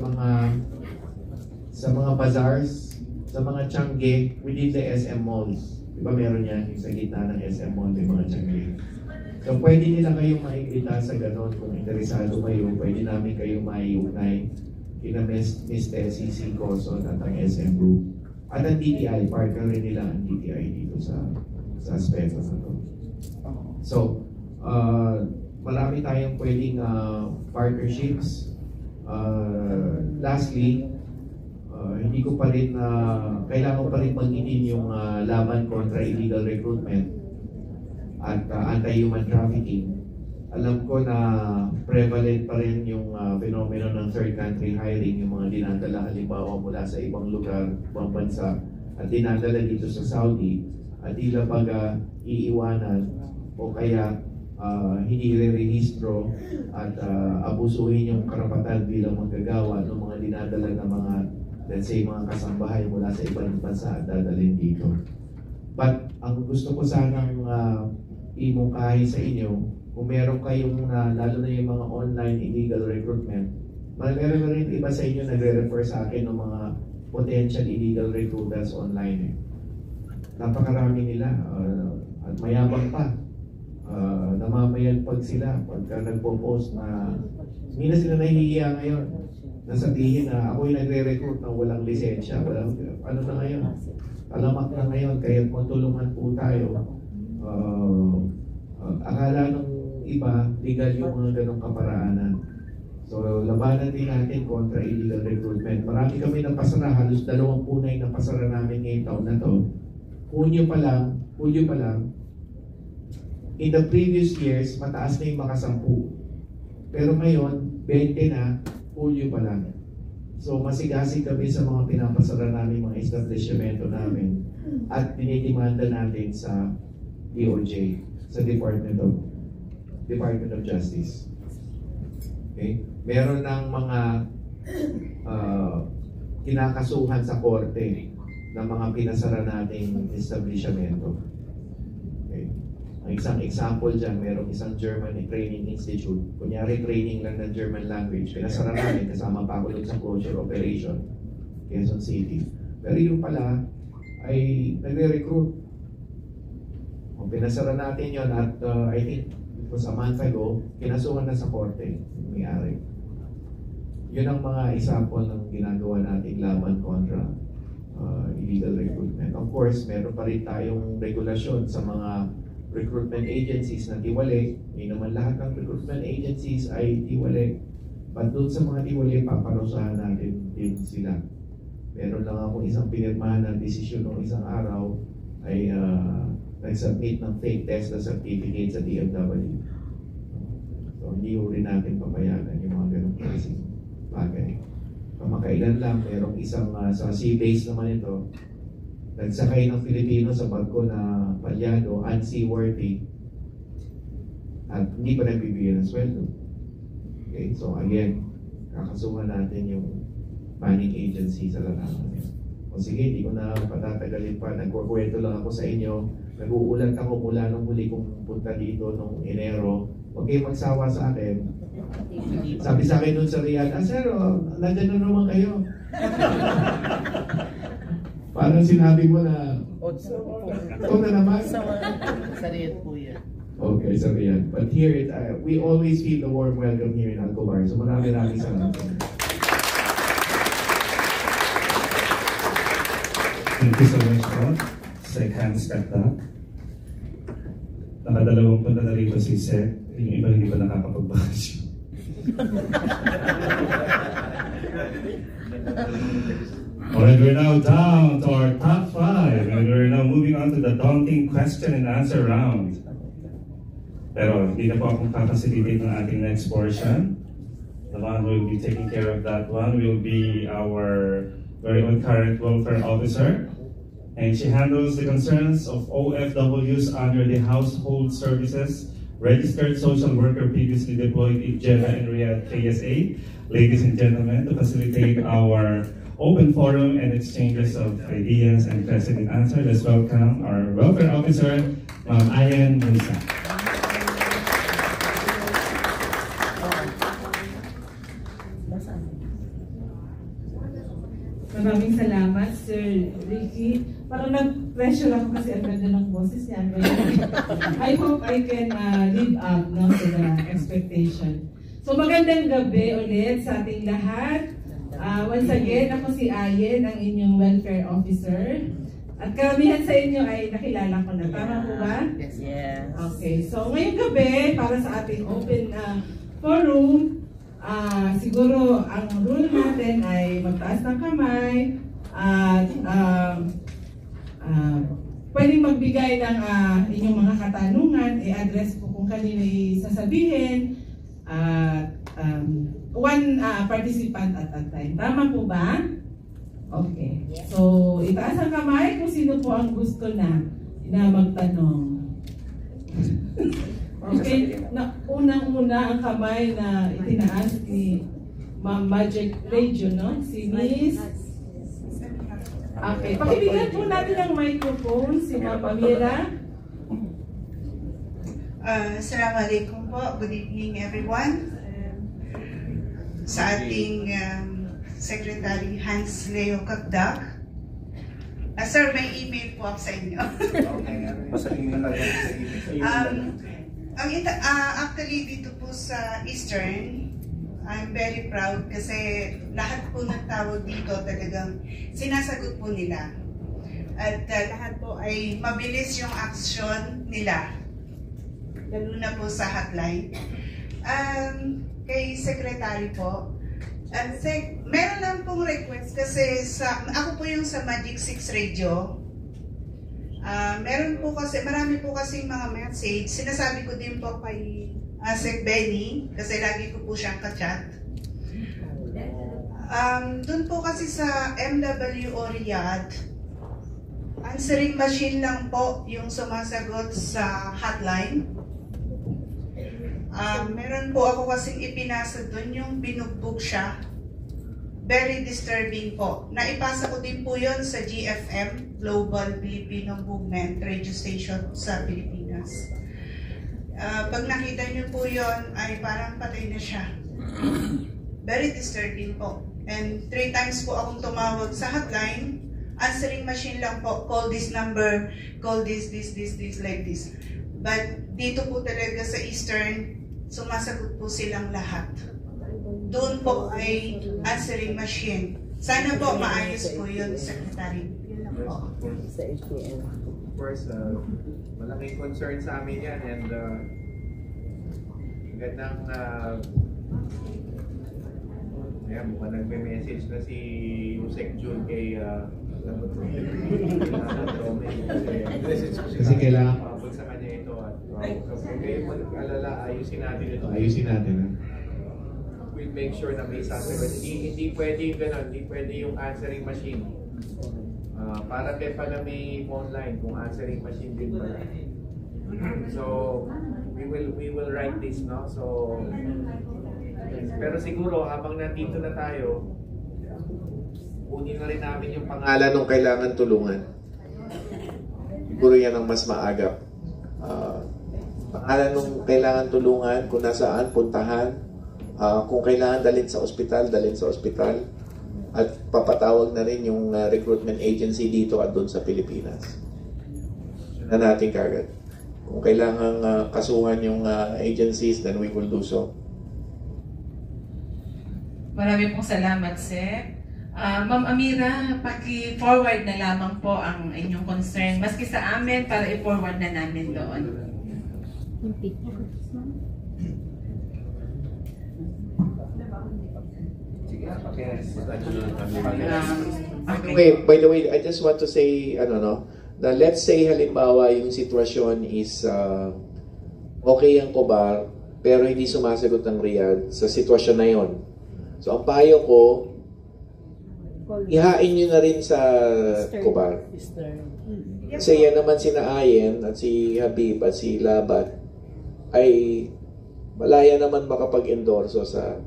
mga bazaars, sa mga tiangge within the SM malls. Diba meron yan, yung sa gitna ng SM mall, may mga tiangge. So pwede nila kayong maimbita sa ganon. Kung interesado kayo, pwede namin kayong maiugnay kina Miss Tessie C. Coson at ang SM Group. At ang DTI, partner rin nila ang DTI dito sa aspeto na to. So, marami tayong pwedeng partnerships. Lastly, hindi ko pa rin, kailangan ko pa rin magiging yung laban kontra illegal recruitment at anti-human trafficking. Alam ko na prevalent pa rin yung phenomenon ng third country hiring, yung mga dinadala halimbawa mula sa ibang lugar, ibang bansa, at dinadala dito sa Saudi, at tila pag iiwanan o kaya hindi re-rehistro at abusuhin yung karapatan bilang manggagawa ng mga dinadala ng mga, let's say, mga kasambahay mula sa ibang bansa at dadalhin dito. But ang gusto ko sanang imungkahi sa inyo, kung meron kayong lalo na yung mga online illegal recruitment, meron na rin iba sa inyo nagre-refer sa akin ng mga potential illegal recruiters online. Napakarami nila at mayabang pa. Namamayagpag sila pagka nagpo-post na hindi na sila nahihiya ngayon na sabihin na ako'y nagre-recruit na walang lisensya, walang ano na ngayon, alamak na ngayon, kaya tulungan po tayo. Akala ng iba, legal yung mga ganong kaparaanan. So, labanan din natin kontra illegal recruitment. Marami kami napasara, halos 2 punay na pasara namin ngayong taon na to. Hunyo pa lang, in the previous years, mataas na yung makasampu. Pero ngayon, 20 na, Hulyo pa lang. So, masigasig kami sa mga pinapasara namin, mga establishmento namin, at dinidemanda natin sa DOJ, sa Department of Justice. Okay? Meron ng mga kinakasuhan sa korte ng mga pinasara nating establishmento. Okay? Ang isang example dyan, merong isang German Training Institute. Kunyari, training lang ng German language. Pinasara namin, kasama pa ako sa closure operation, Quezon City. Pero yung pala, ay nagre-recruit. O pinasara natin yun at I think it was a month ago, kinasuhan na sa korte, may-ari. Yun ang mga example ng ginagawa nating laban kontra illegal recruitment. Of course, meron pa rin tayong regulasyon sa mga recruitment agencies na tiwali. Hindi naman lahat ng recruitment agencies ay tiwali. But doon sa mga tiwali, paparusahan natin din sila. Meron lang akong isang pinirmahan na desisyon ng isang araw ay nag-submit ng fake test na certificate sa DFW. So hindi rin natin papayagan yung mga ganong klaseng bagay. Kamakailan lang, merong isang sa sea-base naman ito, nagsakay ng Pilipino sa barko na palyado, unseaworthy, at hindi pa nagbibigay ng sweldo. Okay, so again, kakasuhan natin yung manning agency sa larangan. O sige, hindi ko na patatagalin pa, nagkukwento lang ako sa inyo, nag-uulat ako mula nung huli kong punta dito nung Enero. Huwag kayong magsawa sa akin. Sabi sa akin dun sa Riyadh, sir, nandiyan na naman kayo. Parang sinabi mo na, ito na naman. Sa Riyadh po yan. Okay, so yan. But here, we always feel the warm welcome here in Alcobar. So maraming salamat. Thank you so much po. Second step up. Nakadalawang punta na rito si Seth. Yung iba hindi pa nakakapag-bakasyon. Alright, we're now down to our top 5 and we're now moving on to the daunting question and answer round. Pero hindi na po akong kakasilitate ng ating next portion. The one who will be taking care of that one will be our very own current welfare officer. And she handles the concerns of OFWs under the Household Services Registered Social Worker previously deployed in Jeddah and Riyadh KSA. Ladies and gentlemen, to facilitate our open forum and exchanges of ideas and question and answer, let's welcome our welfare officer, Ma'am Ayan Musa. Maraming salamat, Sir Ricky. Parang nag-pressure ako kasi ang ganda ng boses niya. I hope I can live up to the expectation. So magandang gabi ulit sa ating lahat. Once again, ako si Ayen, ang inyong welfare officer. At karamihan sa inyo ay nakilala ko na. Tama po ba? Yes. Okay, so ngayong gabi, para sa ating open forum, siguro ang rule natin ay magtaas ng kamay at pwedeng magbigay ng inyong mga katanungan, i-address po kung kanino sasabihin at one participant at a time. Tama po ba? Okay. So, itaas ang kamay kung sino po ang gusto na magtanong. Okay, unang-una ang kamay na itinaas ni Ma'am Magic Radio, no? Si Miss. Okay, pakibigyan po natin ang microphone, si Ma'am Amira. Assalamualaikum po. Good evening, everyone. Sa ating Secretary Hans Leo Cagdag. Sir, may email po ako sa inyo. Actually, dito po sa Eastern, I'm very proud kasi lahat po ng tawag dito talagang sinasagot po nila. At lahat po ay mabilis yung aksyon nila. Lalo na po sa hotline. Kay Secretary po, meron lang pong request kasi ako po yung sa Magic 6 Radio. Meron po kasi, marami po kasi mga message. Sinasabi ko din po kay Sec Benny kasi lagi ko po siyang ka-chat. Doon po kasi sa MWO Riyadh, answering machine lang po yung sumasagot sa hotline. Meron po ako kasing ipinasa doon yung binugbog siya. Very disturbing po. Naipasa ko din po yon sa GFM, Global Filipino Movement Radio Station sa Pilipinas. Pag nakita niyo po yon ay parang patay na siya. Very disturbing po. And 3 times po akong tumawag sa hotline. Answering machine lang po, call this number, call this, like this. But dito po talaga sa Eastern, sumasagot po silang lahat. Doon po ay answering machine. Sana po maayos po yun, Secretary. Of course, malaking concern sa amin yan and gandang mukhang nagme-message na si Yusek Jun kay kasi kailangan paabot sa kanya ito at kung kayo mag-alala, ayusin natin ito. Ayusin natin. We'll make sure na may sasagot. Hindi pwede yung gano'n, hindi pwede yung answering machine. Para pala may phone line kung answering machine din pala. So, we will write this, no? So, pero siguro habang nandito na tayo, kunin na rin namin yung pangalan ng kailangan tulungan. Siguro yan ang mas maagap. Pangalan ng kailangan tulungan, kung nasaan, puntahan. Kung kailangan dalhin sa ospital, at papatawag na rin yung recruitment agency dito at doon sa Pilipinas. Na natin kagad. Kung kailangang kasuhan yung agencies, then we will do so. Maraming pong salamat, Sec. Ma'am Amira, paki-forward na lamang po ang inyong concern, maski sa amin, para i-forward na namin doon. By the way, I just want to say, na let's say halimbawa yung sitwasyon is okay ang Cobar, pero hindi sumasagot ang Riyadh sa sitwasyon na yon. So ang payo ko, ihain nyo na rin sa Cobar. Kasi yan naman si Naayen at si Habib at si Labat ay malaya naman makapag-endorso sa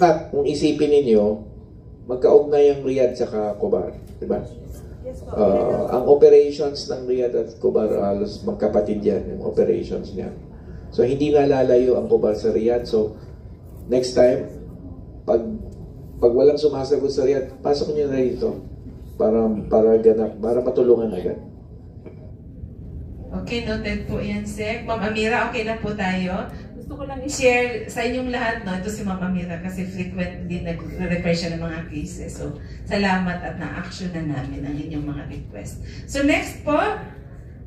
at kung isipin ninyo, magkaugnay ang Riyadh sa Cobar, di ba? Ang operations ng Riyadh at Cobar halos magkapatid yan, yung operations niya. So hindi nalalayo ang Cobar sa Riyadh. So next time, pag walang sumasagot sa Riyadh, pasok niyo na dito para matulungan agad. Okay, noted po yan, Sec. Ma'am Amira, okay na po tayo. Gusto ko lang i-share sa inyong lahat, no? Ito si Ma'am Amira kasi frequently nag-refer siya ng mga cases. So, salamat at na-action na namin ang inyong mga request. So, next po,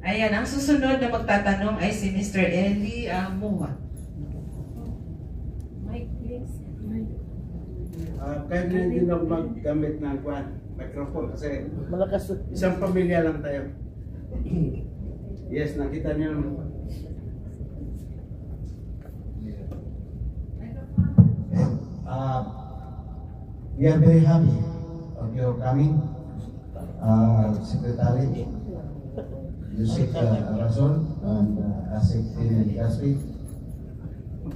ayan, ang susunod na magtatanong ay si Mr. Eli Muha. Mike, please. Kahit na hindi na maggamit ng microphone kasi isang pamilya lang tayo. Yes, nakita niyo naman. We are very happy of your coming, Secretary Yusek Razon and Asik Gaspi.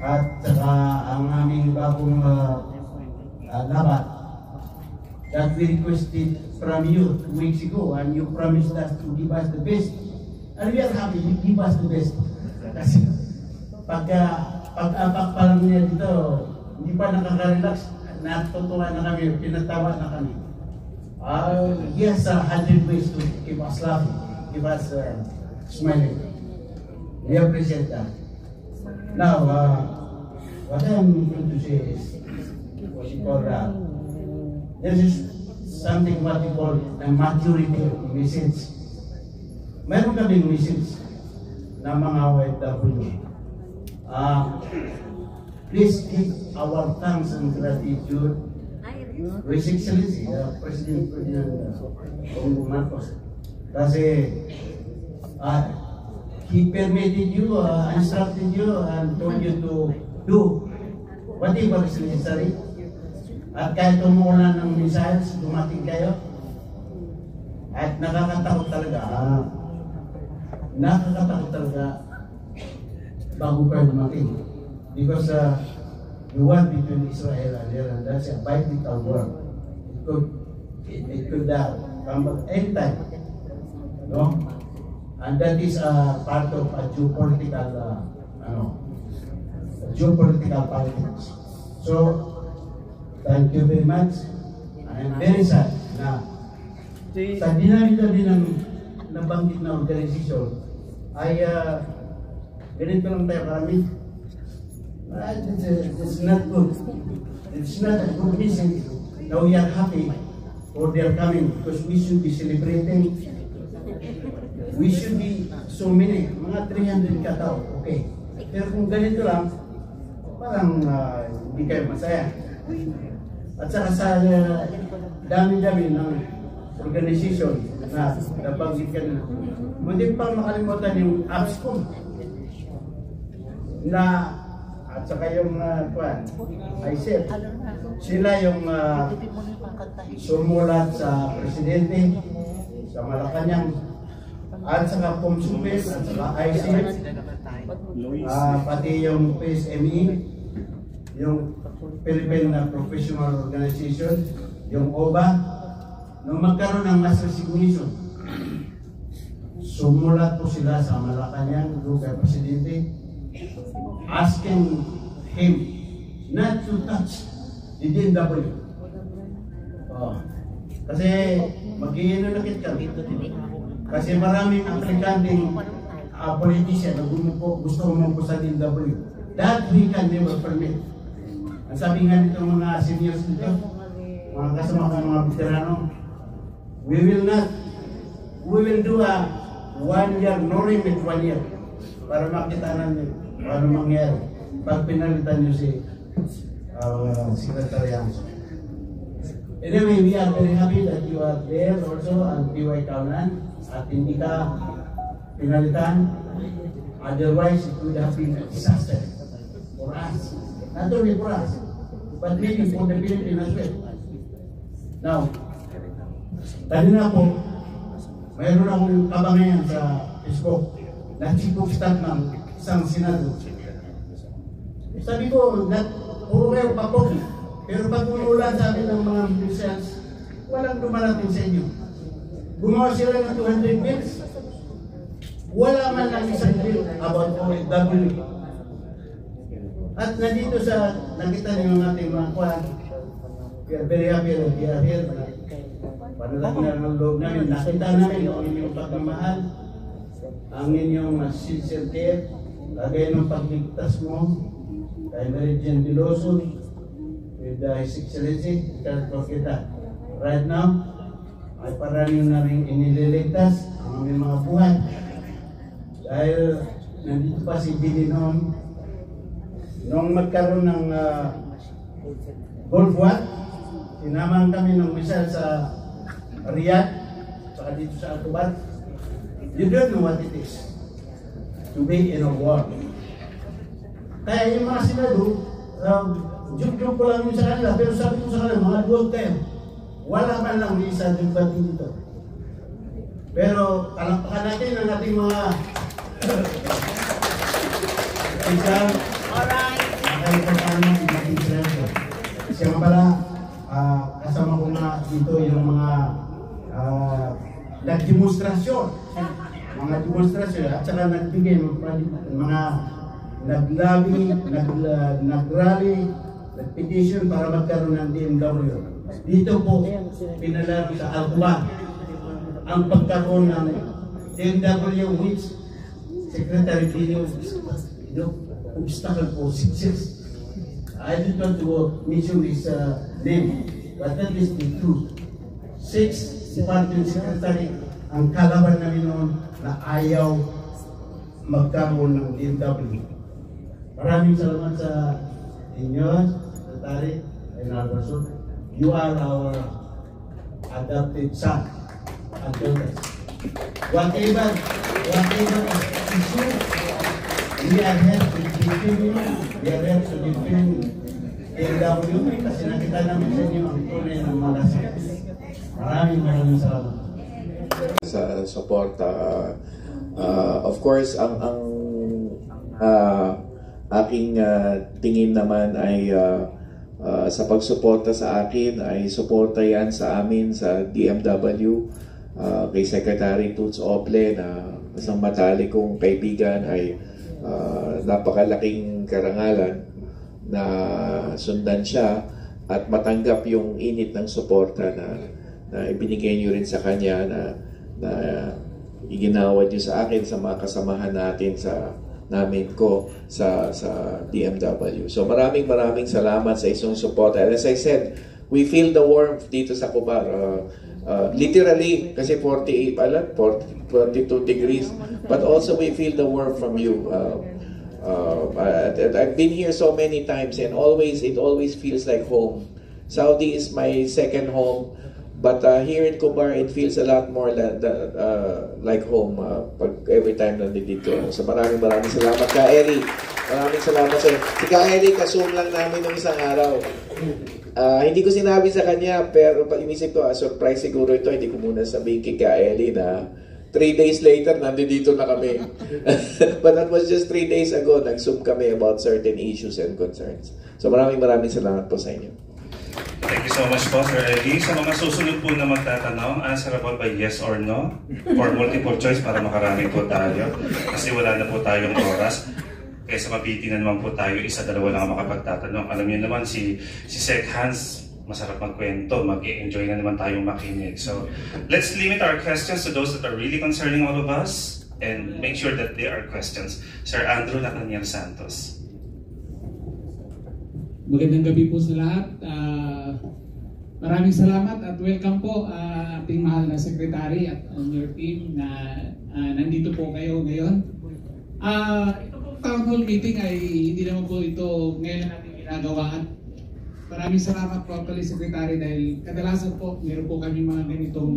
At saka ang aming bagong labat that we requested from you 2 weeks ago, and you promised us to give us the best. And we are happy you give us the best. Kasi pag-apak pa lang niya dito, hindi pa nakaka-relax, natutuwa na kami, pinatawa na kami. He has 100 ways to keep us laughing, keep us smiling. We appreciate that. Now, what I'm going to say is, what you call this is something what you call a maturity message. Meron kaming message na mga OFW. Please give our thanks and gratitude to His Excellency, President Bongbong Marcos. Kasi he permitted you, instructed you, and told you to do whatever is necessary. At kahit umuulan ng missiles, dumating kayo. At nakakatakot talaga. Nakakatakot talaga bago kayo dumating. Because the war between Israel and Iran, that's a biblical war. It could come back anytime. No? And that is part of a geopolitical politics. So, thank you very much. I am very sad na sa dinami-dami ng nabanggit na organisasyon ay ganito lang tayo karami. It's not good. It's not a good message. Now we are happy for their coming because we should be celebrating. We should be so many, mga 300 katao, okay. Pero kung ganito lang, parang hindi kayo masaya. At saka sa dami-dami ng organisasyon na nabanggit ka na, hindi pa makalimutan yung ABSCOM na at saka yung ISEF, sila yung sumulat sa presidente sa Malacanang at saka POMSUPES at saka ISEF, pati yung PSME, yung Philippine Professional Organization, yung OBA. Nung magkaroon ng mass resignation, sumulat po sila sa Malacanang doon kay presidente, asking him not to touch the DMW. Kasi mag-iinunakit kami. Kasi maraming aplikanteng politician na gusto umupo sa DMW. That we can never permit. Ang sabi nga nito mga seniors dito, mga kasama ng mga veterano, we will do a 1 year, no limit 1 year, para makita namin ano mangyari pag pinalitan nyo si Secretary Hanson. Anyway, we are very happy that you are there also at PY Kaunan at hindi ka pinalitan. Otherwise, it would have been a disaster for us. Not only for us, but maybe for the Philippines as well. Now, kanina po, mayroon akong kabangayan sa Facebook na chief of staff ng isang senado. Sabi ko, puro kayo papogi. Pero pag umulan sa amin ng mga officials, walang dumarating sa inyo. Gumawa sila ng 200 bills. Wala man lang isang bill about OFW. At nandito sa nakita niyo ng ating mga kwan, we are very happy that we are here. Panalag na ng loob namin. Nakita namin ang inyong pagmamahal, ang inyong sincere care, lagay ng pagligtas mo, kay Meridian Diloso, with His Excellency, kita. Right now, ay parang na rin inililigtas ang aming mga buhay. Dahil nandito pa si Billy noon, nung magkaroon ng Gulf War, sinamahan kami ng misal sa Riyadh, saka dito sa Al-Kubat. You don't know what it is to be in a war. Kaya yung mga senado, joke ko lang yun sa kanila, pero sabi ko sa kanila, mga duwag kayo. Wala man lang isa yung batin dito. Pero palakpakan natin ang ating mga official. Alright. Nakalipataan natin ating treasure. Kasi nga pala, kasama ko nga dito yung mga nagdemonstrasyon. Mga demonstrasyon at saka nagbigay mga nagrally, petition para magkaroon ng DMW. Dito po, pinalaro sa Al-Kubat ang pagkaroon ng DMW which Secretary Dino obstacle for success. I don't want to mention his name, but that is the truth. 6 Department Secretary ang kalaban namin noon na ayaw magkaroon ng DMW. Maraming salamat sa inyo, Secretary Enalberson. You are our adopted son and daughters. Whatever issue, we are here to defend you. We are here to defend DMW kasi nakita namin sa inyo ang tunay ng malasakit. Maraming salamat. Sa suporta, of course, ang aking tingin naman ay sa pagsuporta sa akin ay suporta yan sa amin sa DMW, kay Secretary Toots Ople na isang matalik kong kaibigan ay napakalaking karangalan na sundan siya at matanggap yung init ng suporta na ibinigay niyo rin sa kanya na iginawad niyo sa akin sa mga kasamahan natin namin sa DMW. So maraming salamat sa isang support. And as I said, we feel the warmth dito sa Kubar. Literally, kasi 42 degrees, but also we feel the warmth from you. I've been here so many times and it always feels like home. Saudi is my second home. But here in Kubar, it feels a lot more like home every time nandito. So maraming salamat ka, Eri. Maraming salamat sa si ka Eri, ka-zoom lang namin ng isang araw. Hindi ko sinabi sa kanya, pero inisip ko, surprise siguro ito, hindi ko muna sabihin kay ka Eri na 3 days later, nandito na kami. But that was just 3 days ago, nag-zoom kami about certain issues and concerns. So maraming salamat po sa inyo. Thank you so much po, Sir Eddie. Sa mga susunod po na magtatanong, answerable by yes or no for multiple choice para makarami po tayo. Kasi wala na po tayong oras. Kaysa mabiti na naman po tayo, 1-2 lang ang makapagtatanong. Alam niyo naman, si Sec Hans, masarap magkwento, mag-enjoy na naman tayong makinig. So, let's limit our questions to those that are really concerning all of us. and make sure that there are questions. Sir Andrew Lacanier Santos. Magandang gabi po sa lahat. Maraming salamat at welcome po ating mahal na secretary at your team na nandito po kayo ngayon. Ito po town hall meeting ay hindi naman po ito ngayon natin ginagawa. Maraming salamat po actually secretary dahil kadalasan po meron po kami mga ganitong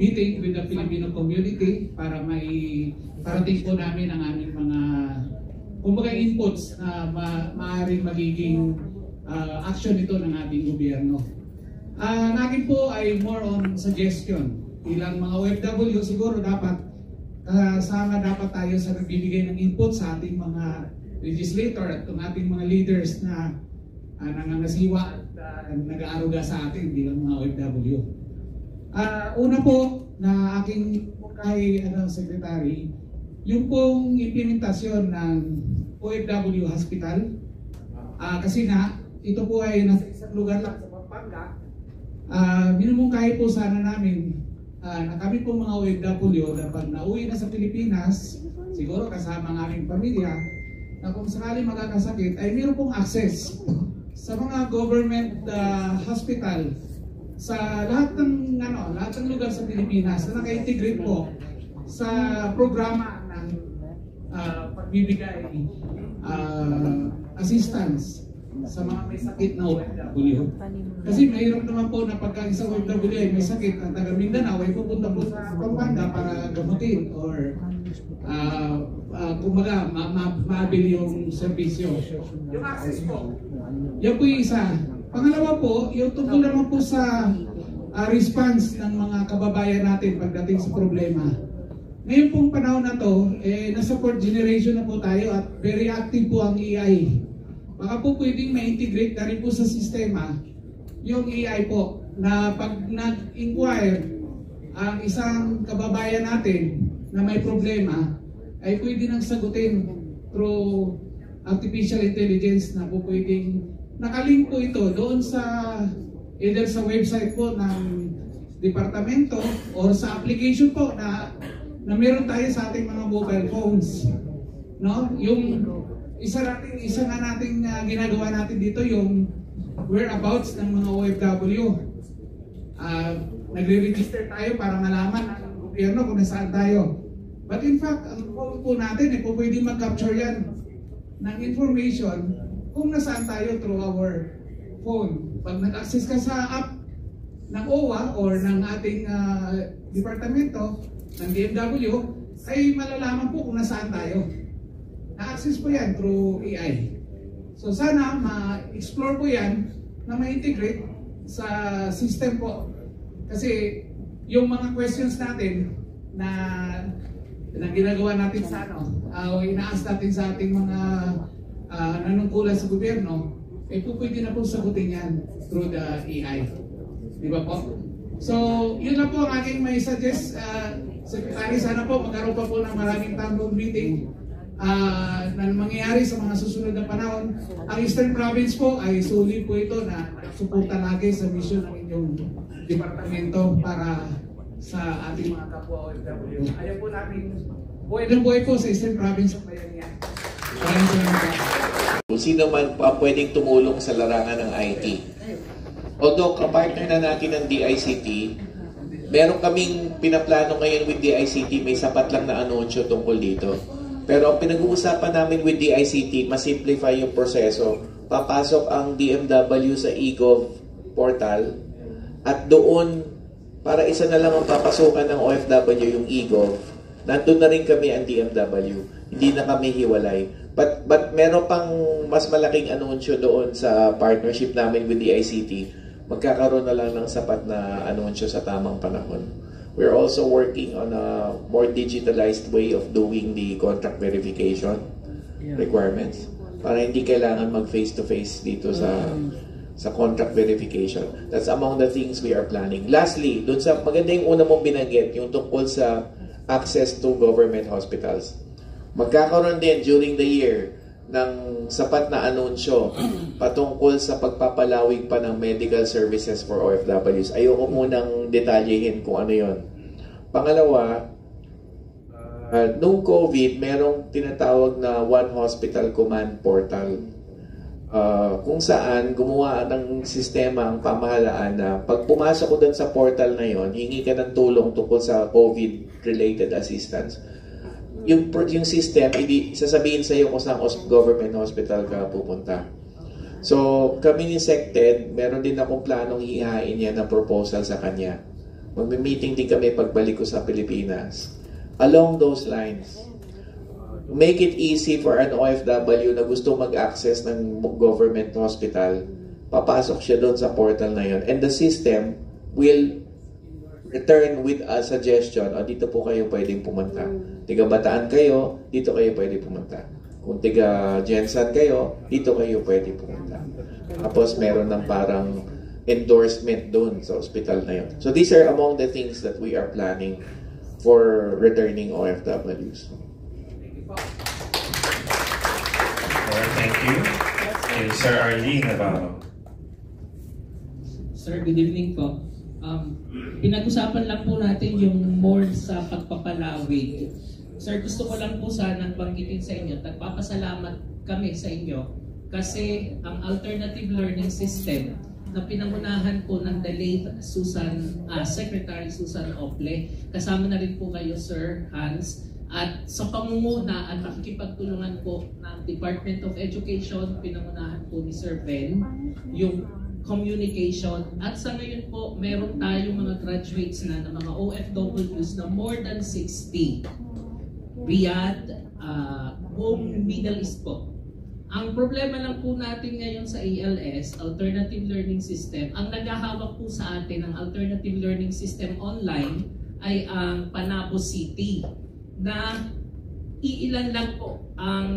meeting with the Filipino community para may parating po namin ang aming mga kumbaga inputs na maaaring magiging action ito ng ating gobyerno. Nakin po ay more on suggestion. Bilang mga OFW siguro dapat kasama dapat tayo sa nagbibigay ng input sa ating mga legislator at ng ating mga leaders na nangangasiwa at nag-aaruga sa atin bilang mga OFW. Una po na aking kay secretary, yung pong implementasyon ng OFW hospital, kasi na ito po ay nasa isang lugar lang sa Pampanga, minumungkahi po sana namin na kami po mga OFW na pag nauwi na sa Pilipinas, siguro kasama ng aming pamilya, na kung sakali magkakasakit ay mayroon pong access sa mga government hospital sa lahat ng lugar sa Pilipinas na naka-integrate po sa programa ng pagbibigay assistance sa mga may sakit na OFW. Kasi mahirap naman po na pagka isang OFW ay may sakit at taga Mindanao ay pupunta po sa Pampanga para gamutin or kumbaga mabili yung serbisyo. Yung access po, yan po yung isa. Pangalawa po, yung tungkol naman po sa response ng mga kababayan natin pagdating sa problema. Ngayon pong panahon na to, nasa fourth generation na po tayo at very active po ang AI. Baka po pwedeng ma-integrate na rin po sa sistema yung AI po na pag nag-inquire ang isang kababayan natin na may problema ay pwede nang sagutin through artificial intelligence na po pwedeng nakalink po ito doon sa either sa website po ng departamento or sa application po na meron tayo sa ating mga mobile phones. No? Yung isa nga nating ginagawa natin dito yung whereabouts ng mga OFW. Nagre-register tayo para malaman ng gobyerno kung nasaan tayo. But in fact, ang phone po natin po pwede mag-capture yan ng information kung nasaan tayo through our phone. Pag nag-access ka sa app ng OWA or ng ating departamento ng DMW, ay malalaman po kung nasaan tayo. Na-access po yan through AI. So sana ma-explore po yan na ma-integrate sa system po. Kasi yung mga questions natin na ginagawa natin sa ina-ask natin sa ating mga nanungkulan sa gobyerno, po pwede na po sagutin yan through the AI. Di ba po? So, yun na po ang aking may suggest. Secretary, sana po magkaroon pa po ng maraming town hall meeting na mangyayari sa mga susunod na panahon. Ang Eastern Province po ay sulit po ito na suporta lagi sa mission ng inyong departamento para sa ating mga kapwa OFW. Ayaw po natin buhay ng buhay po sa Eastern Province ng Bayanihan. Maraming salamat. Kung sino man pa pwedeng tumulong sa larangan ng IT. Although kapartner na natin ng DICT, meron kaming pinaplano ngayon with DICT, may sapat lang na anunsyo tungkol dito. Pero ang pinag-uusapan namin with DICT, masimplify yung proseso. Papasok ang DMW sa eGov portal at doon, para isa na lang ang papasukan ng OFW yung eGov, nandun na rin kami ang DMW. Hindi na kami hiwalay. But meron pang mas malaking anunsyo doon sa partnership namin with DICT. Magkakaroon na lang ng sapat na anunsyo sa tamang panahon. We're also working on a more digitalized way of doing the contract verification requirements para hindi kailangan mag face-to-face dito sa contract verification. That's among the things we are planning. Lastly, doon sa maganda yung una mong binanggit, yung tungkol sa access to government hospitals. Magkakaroon din during the year ng sapat na anunsyo patungkol sa pagpapalawig pa ng medical services for OFWs. Ayoko munang detalyehin kung ano yon. Pangalawa, Nung COVID, merong tinatawag na One Hospital Command Portal. Kung saan gumawa ng sistema ang pamahalaan na pag pumasok ko dun sa portal na yon, hingi ka ng tulong tungkol sa COVID-related assistance. Yung system, sasabihin sa iyo kung saan government hospital ka pupunta. So, kami ni SecTed, meron din akong planong ihain yan na proposal sa kanya. Mag-meeting din kami pagbalik ko sa Pilipinas. Along those lines, make it easy for an OFW na gusto mag-access ng government hospital, papasok siya doon sa portal na yon, and the system will return with a suggestion, dito po kayo pwedeng pumunta. Tiga Bataan kayo, dito kayo pwedeng pumunta. Kung tiga Jensan kayo, dito kayo pwedeng pumunta. Tapos meron ng parang endorsement doon sa hospital na yon. So these are among the things that we are planning for returning OFWs. Thank you. Okay, Sir Arlene Navarro. Sir, good evening po. Pinag-usapan lang po natin yung more sa pagpapalawig. Sir, gusto ko lang po sana banggitin sa inyo, nagpapasalamat kami sa inyo kasi ang alternative learning system na pinangunahan po ng the late Secretary Susan Ople. Kasama na rin po kayo, Sir Hans. At sa pangunguna at nakikipagtulungan po ng Department of Education, pinangunahan po ni Sir Ben, yung communication. At sa ngayon po, meron tayong mga graduates na ng mga OFWs na more than 60. Riyadh, buong Middle East po. Ang problema lang po natin ngayon sa ALS, Alternative Learning System, ang naghahawak po sa atin ng Alternative Learning System online ay ang Panabo City, na iilan lang po ang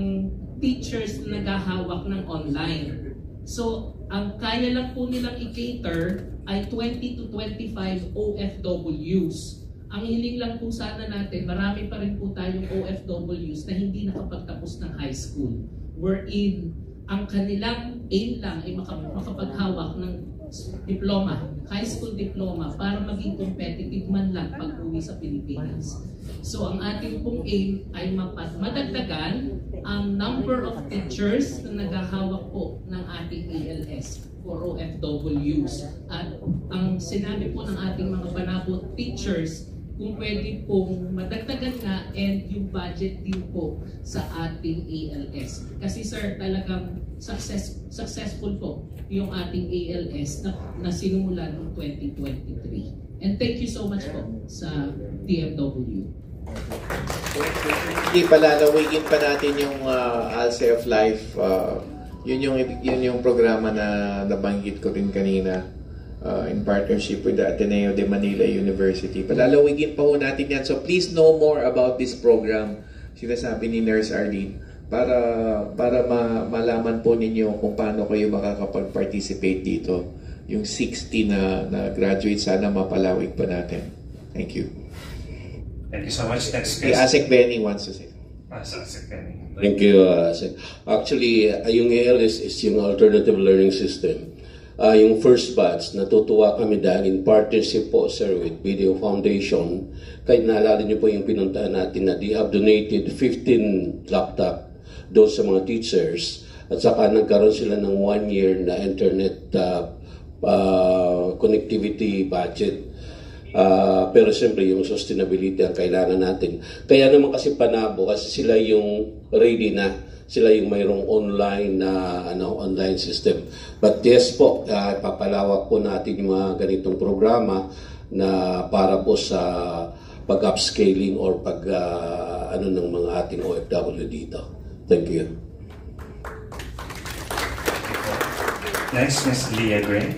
teachers na naghahawak ng online. So, ang kaya lang po nilang i-cater ay 20 to 25 OFWs. Ang hiling lang po sana natin, marami pa rin po tayong OFWs na hindi nakapagtapos ng high school, wherein ang kanilang aim lang ay makapaghawak ng diploma, high school diploma, para maging competitive man lang pag-uwi sa Pilipinas. So ang ating pong aim ay madagdagan ang number of teachers na naghahawak po ng ating ALS for OFWs. At ang sinabi po ng ating mga Panabo teachers, kung pwede pong madagdagan nga and yung budget din po sa ating ALS. Kasi sir, talagang successful po yung ating ALS na sinumula noong 2023. And thank you so much po sa DFW. Hindi palalawigin pa natin yung ALSE of Life. Yun yung programa na nabanggit ko rin kanina. In partnership with the Ateneo de Manila University. Palalawigin pa ho natin yan. So please know more about this program, sinasabi ni Nurse Arlene, para malaman po ninyo kung paano kayo makakapag-participate dito. Yung 60 na graduate, sana mapalawig pa natin. Thank you. Thank you so much. Next question. Asik Benny wants to say. Asik Benny. Thank you, Asik. Actually, yung ALS is yung Alternative Learning System. Yung first batch, natutuwa kami dahil in partnership po, sir, with Video Foundation. Kahit naalala niyo po yung pinuntahan natin na they have donated 15 laptop doon sa mga teachers. At saka nagkaroon sila ng 1 year na internet connectivity budget. Pero siyempre yung sustainability ang kailangan natin. Kaya naman kasi Panabo, kasi sila yung ready na. Sila yung mayroong online na online system. But yes po, papalawak po natin yung mga ganitong programa na para po sa pag-upscaling or ng mga ating OFW dito. Thank you. Next, Ms. Leah Gray.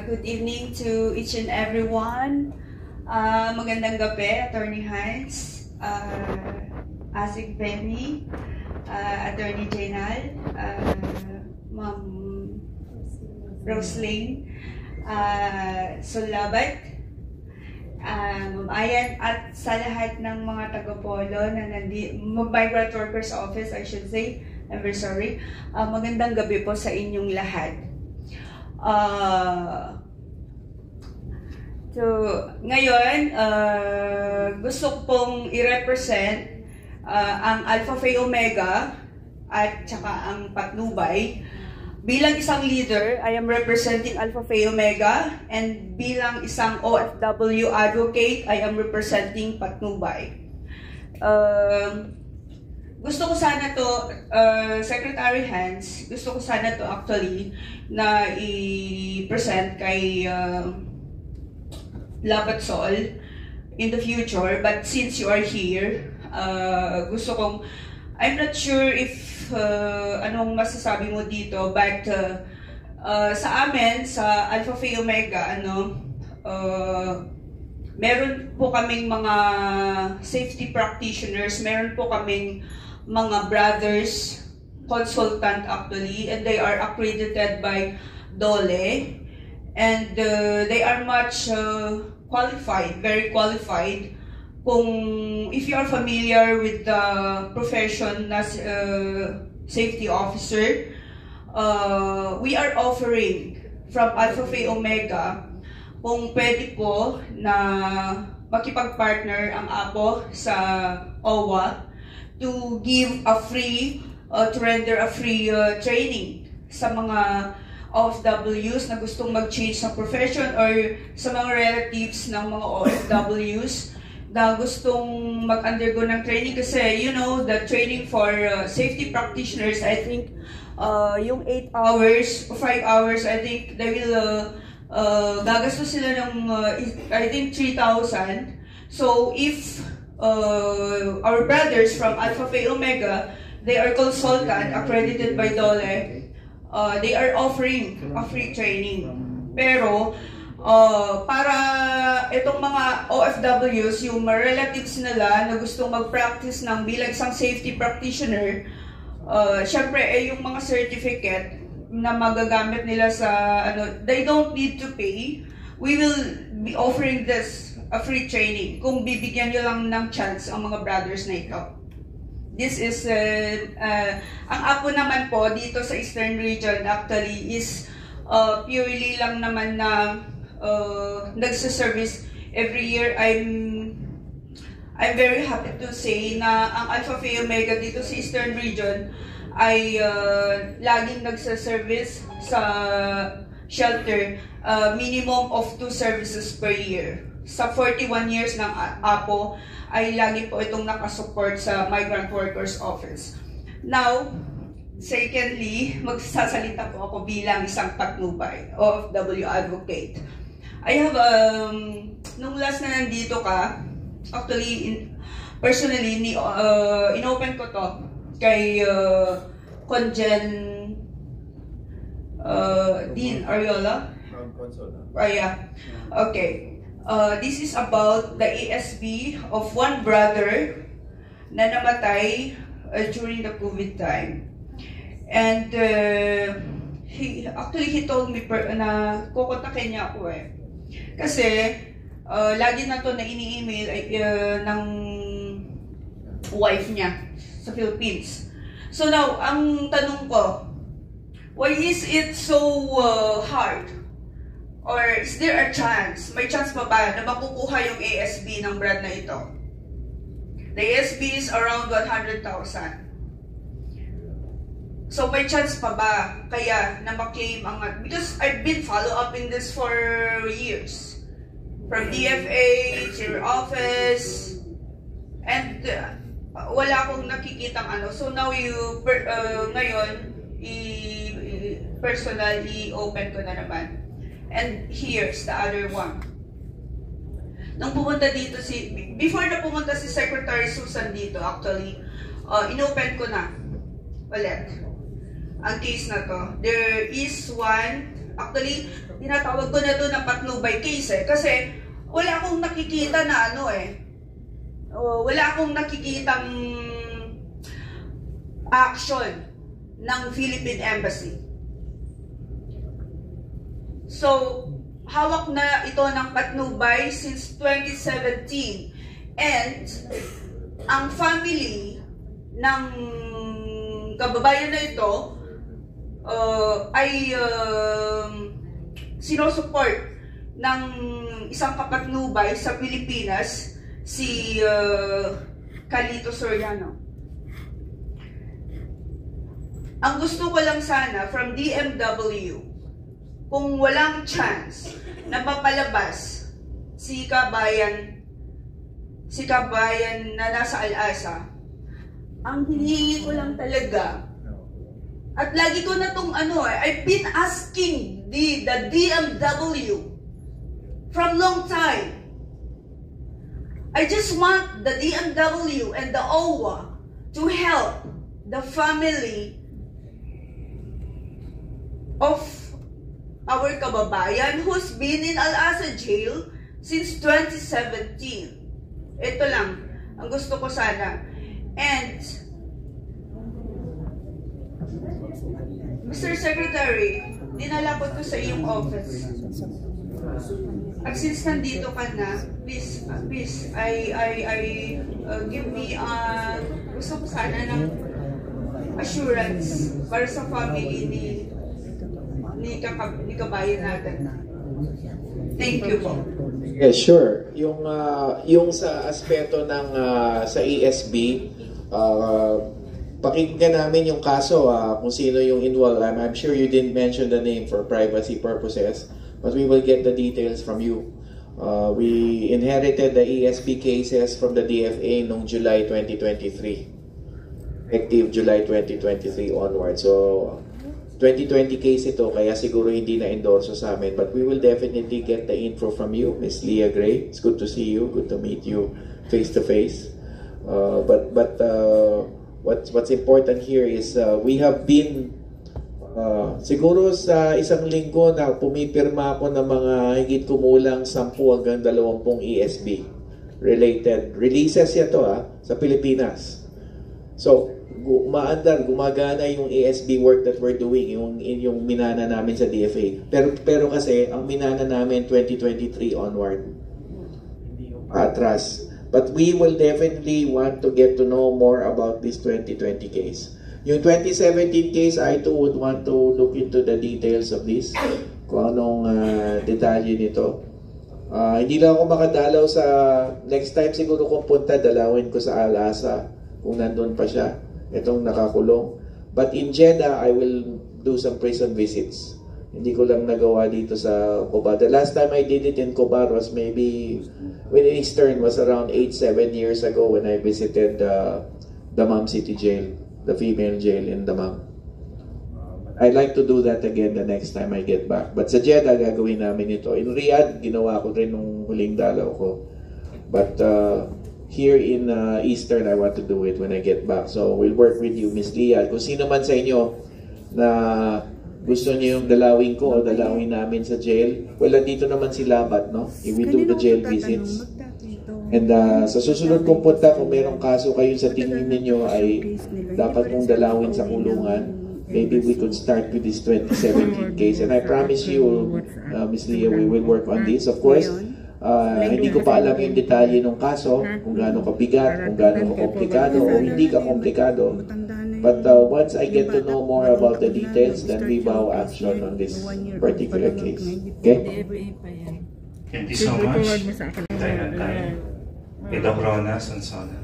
Good evening to each and everyone. Magandang gabi, Attorney Hines, Asik Benny, Attorney Jainal, Ma'am Roslyn, Sulabat, Ma'am Ayan, at sa lahat ng mga taga-polo na Migrant Workers Office, I should say. I'm very sorry. Magandang gabi po sa inyong lahat. So, ngayon, gusto pong i-represent ang Alpha Phi Omega at saka ang Patnubay. Bilang isang leader, I am representing Alpha Phi Omega, and bilang isang OFW advocate, I am representing Patnubay. Gusto ko sana to, Secretary Hans, gusto ko sana to actually na i-present kay Labat Sol in the future, but since you are here, gusto kong, I'm not sure if anong masasabi mo dito, but sa amin, sa Alpha Phi Omega, meron po kaming mga safety practitioners, meron po kaming mga brothers, consultant actually, and they are accredited by DOLE, and they are much qualified, very qualified. If you are familiar with the profession as safety officer, we are offering from Alpha Phi Omega kung pwede po na makipag-partner ang APO sa OWA to give a free, to render a free training sa mga OFWs na gustong mag-change ng profession, or sa mga relatives ng mga OFWs na gustong mag-undergo ng training. Kasi, you know, the training for safety practitioners, I think, yung 8 hours, 5 hours, I think they will, gagasto sila ng, I think, 3,000. So, if our brothers from Alpha Phi Omega, they are consultant, accredited by DOLE, they are offering a free training. Pero, para itong mga OFWs, yung mga relatives nila na gustong mag-practice ng bilang isang safety practitioner, syempre, yung mga certificate na magagamit nila sa, they don't need to pay. We will be offering this, a free training, kung bibigyan nyo lang ng chance ang mga brothers na ito. This is, ang APO naman po dito sa Eastern Region actually is purely lang naman na nagsa-service every year. I'm very happy to say na ang Alpha Phi Omega dito sa Eastern Region ay laging nagsa-service sa shelter, minimum of 2 services per year. Sa 41 years ng APO ay lagi po itong nakasupport sa Migrant Workers Office. Now, secondly, magsasalita po ako bilang isang Patnubay, OFW advocate. I have, nung last na nandito ka, actually, personally, inopen ko to kay Conjen Dean Ariola. Okay. This is about the ASB of one brother na namatay during the COVID time. And he told me na kukontakin niya ako eh. Kasi lagi na to na ini-email ng wife niya sa Philippines. So now, ang tanong ko, why is it so hard? Or is there a chance, may chance pa ba na makukuha yung ASB ng brad na ito? The ASB is around 100,000. So may chance pa ba kaya na maklaim ang, because I've been follow-upping this for years. From DFA, to your office, and wala akong nakikitang ano. So now ngayon, personally open ko na naman. And here's the other one. Nung pumunta dito before na pumunta si Secretary Susan dito, actually, inopen ko na ulit ang case na to. There is one, actually, tinatawag ko na to na Patnubay case eh, kasi wala akong nakikita na wala akong nakikitang action ng Philippine Embassy. So, hawak na ito ng Patnubay since 2017. And, ang family ng kababayan na ito ay sinusupport ng isang kapatnubay sa Pilipinas, si Calito Soriano. Ang gusto ko lang sana from DMW, kung walang chance na mapalabas si kabayan na nasa Al-Asa, ang hinihingi ko lang talaga, at lagi ko na itong I've been asking the DMW from long time. I just want the DMW and the OWA to help the family of our kababayan who's been in Al-Asa jail since 2017. Ito lang ang gusto ko sana. And Mr. Secretary, dinala ko to sa iyong office. At since nandito ka na, please, give me, gusto ko sana ng assurance para sa family ni kabayan natin. Thank you po. Yeah, sure. Yung sa aspeto ng sa ESB, pakinggan namin yung kaso kung sino yung involved. I'm sure you didn't mention the name for privacy purposes, but we will get the details from you. We inherited the ESB cases from the DFA noong July 2023. Effective July 2023 onward. So 2020 case ito, kaya siguro hindi na-endorso sa amin. But we will definitely get the info from you, Ms. Leah Gray. It's good to see you. Good to meet you face to face. What's important here is we have been siguro sa isang linggo na pumipirma ako ng mga higit kumulang 10 hanggang 20 ESB related releases ito sa Pilipinas. So gumagana yung ESB work that we're doing, yung minana namin sa DFA. Pero kasi ang minana namin 2023 onward, atras. But we will definitely want to get to know more about this 2020 case. Yung 2017 case, I too would want to look into the details of this, kung anong detalye nito. Hindi lang ako makadalaw sa next time, siguro kung punta, dalawin ko sa Al-Asa kung nandun pa siya, itong nakakulong. But in Jeddah, I will do some prison visits. Hindi ko lang nagawa dito sa Cobar. The last time I did it in Cobar was maybe when Eastern was around 8-7 years ago when I visited Dammam City Jail, the female jail in Dammam. I'd like to do that again the next time I get back. But sa Jeddah, gagawin namin ito. In Riyadh, ginawa ko rin nung huling dalaw ko. But here in Eastern, I want to do it when I get back. So we'll work with you, Ms. Leah. Kung sino man sa inyo na gusto niyo yung dalawin ko o dalawin namin sa jail, well, dito naman si Labat, no? We do the jail visits. And sa susunod kong punta, kung mayroong kaso kayo sa tingin ninyo ay dapat mong dalawin sa kulungan, maybe we could start with this 2017 case. And I promise you, Ms. Leah, we will work on this. Of course, hindi ko pa alam yung detalye ng kaso, kung gaano kabigat, kung gaano komplikado o hindi ka komplikado. But once I get to know more about the details, then we vow action on this particular case. Okay? Thank you so much. Ito Rona Sansona.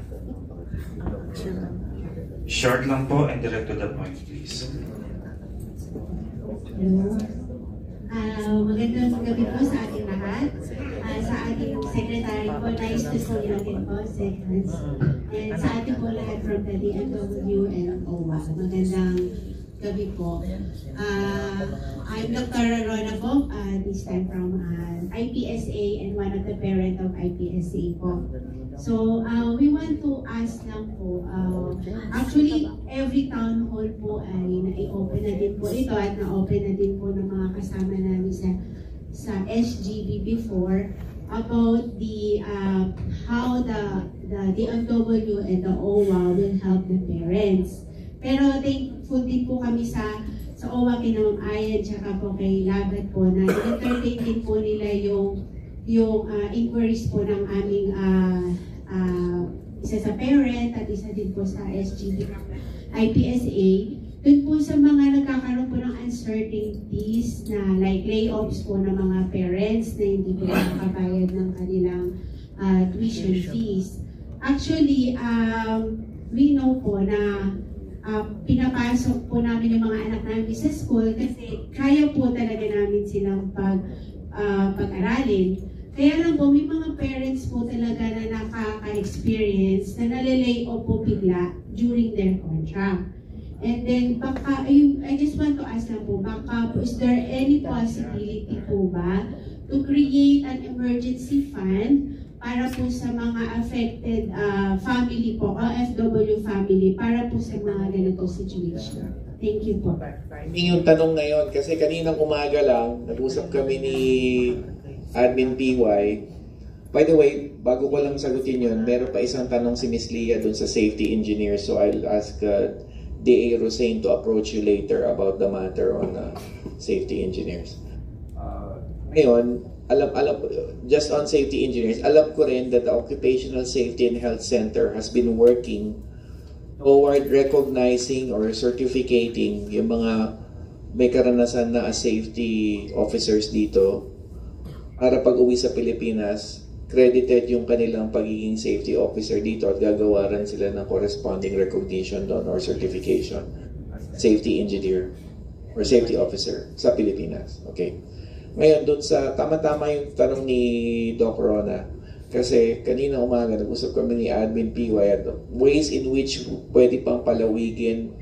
Short lang po and direct to the point, please. Magandang gabi po sa ating lahat. Sa ating secretary po, nice to see you again po, Sec Hans. And sa ating po lahat from the DMW and OWA. Magandang gabi po. I'm Dr. Rona po, this time from IPSA and one of the parent of IPSA po. So, we want to ask lang po, actually, every town hall po ay na-open na din po ito at na-open na din po ng mga kasama namin sa SGB before about the how the DMW and the OWA will help the parents. Pero thankful din po kami sa OWA kay Ma'am Ayan tsaka po kay Labat po na entertain din po nila yung inquiries po ng aming isa sa parent at isa din po sa SGB IPSA. Doon po sa mga nagkakaroon po ng uncertainties na like layoffs po ng mga parents na hindi po nakakabayad ng kanilang tuition fees. Actually, we know po na pinapasok po namin yung mga anak namin sa school kasi kaya po talaga namin silang pag-aralin. Kaya lang po, may mga parents po talaga na nakaka-experience na nalilay off po bigla during their contract. And then, baka, I just want to ask na po, baka, is there any possibility po ba to create an emergency fund para po sa mga affected family po, OFW family, para po sa mga ganito situation? Thank you po. Yung tanong ngayon, kasi kaninang umaga lang, nag-usap kami ni Admin PY. By the way, bago ko lang sagutin yun, meron pa isang tanong si Ms. Leah dun sa safety engineer, so I'll ask D.A. Rosain to approach you later about the matter on safety engineers. Ngayon, just on safety engineers, alam ko rin that the Occupational Safety and Health Center has been working toward recognizing or certificating yung mga may karanasan na safety officers dito para pag-uwi sa Pilipinas, credited yung kanilang pagiging safety officer dito at gagawaran sila ng corresponding recognition doon or certification. Safety engineer or safety officer sa Pilipinas. Okay. Ngayon, doon sa tama-tama yung tanong ni Doc Rona, kasi kanina umaga nag-usap kami ni Admin PY at ways in which pwede pang palawigin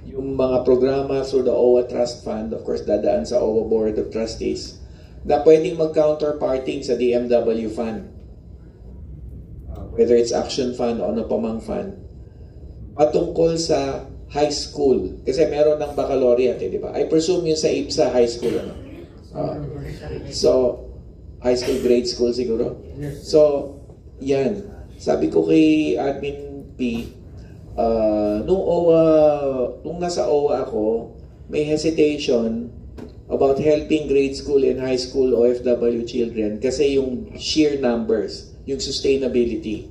yung mga programa through the OWA Trust Fund, of course dadaan sa OWA Board of Trustees, na pwedeng mag-counterparting sa DMW Fund. Whether it's Action Fund o ano pamang fund. Patungkol sa high school. Kasi meron ng baccalaureate, di ba? I presume yung sa IPSA high school, ano? So, high school, grade school siguro? So, yan. Sabi ko kay Admin P, nung nasa OWA ako, may hesitation about helping grade school and high school OFW children kasi yung sheer numbers, yung sustainability.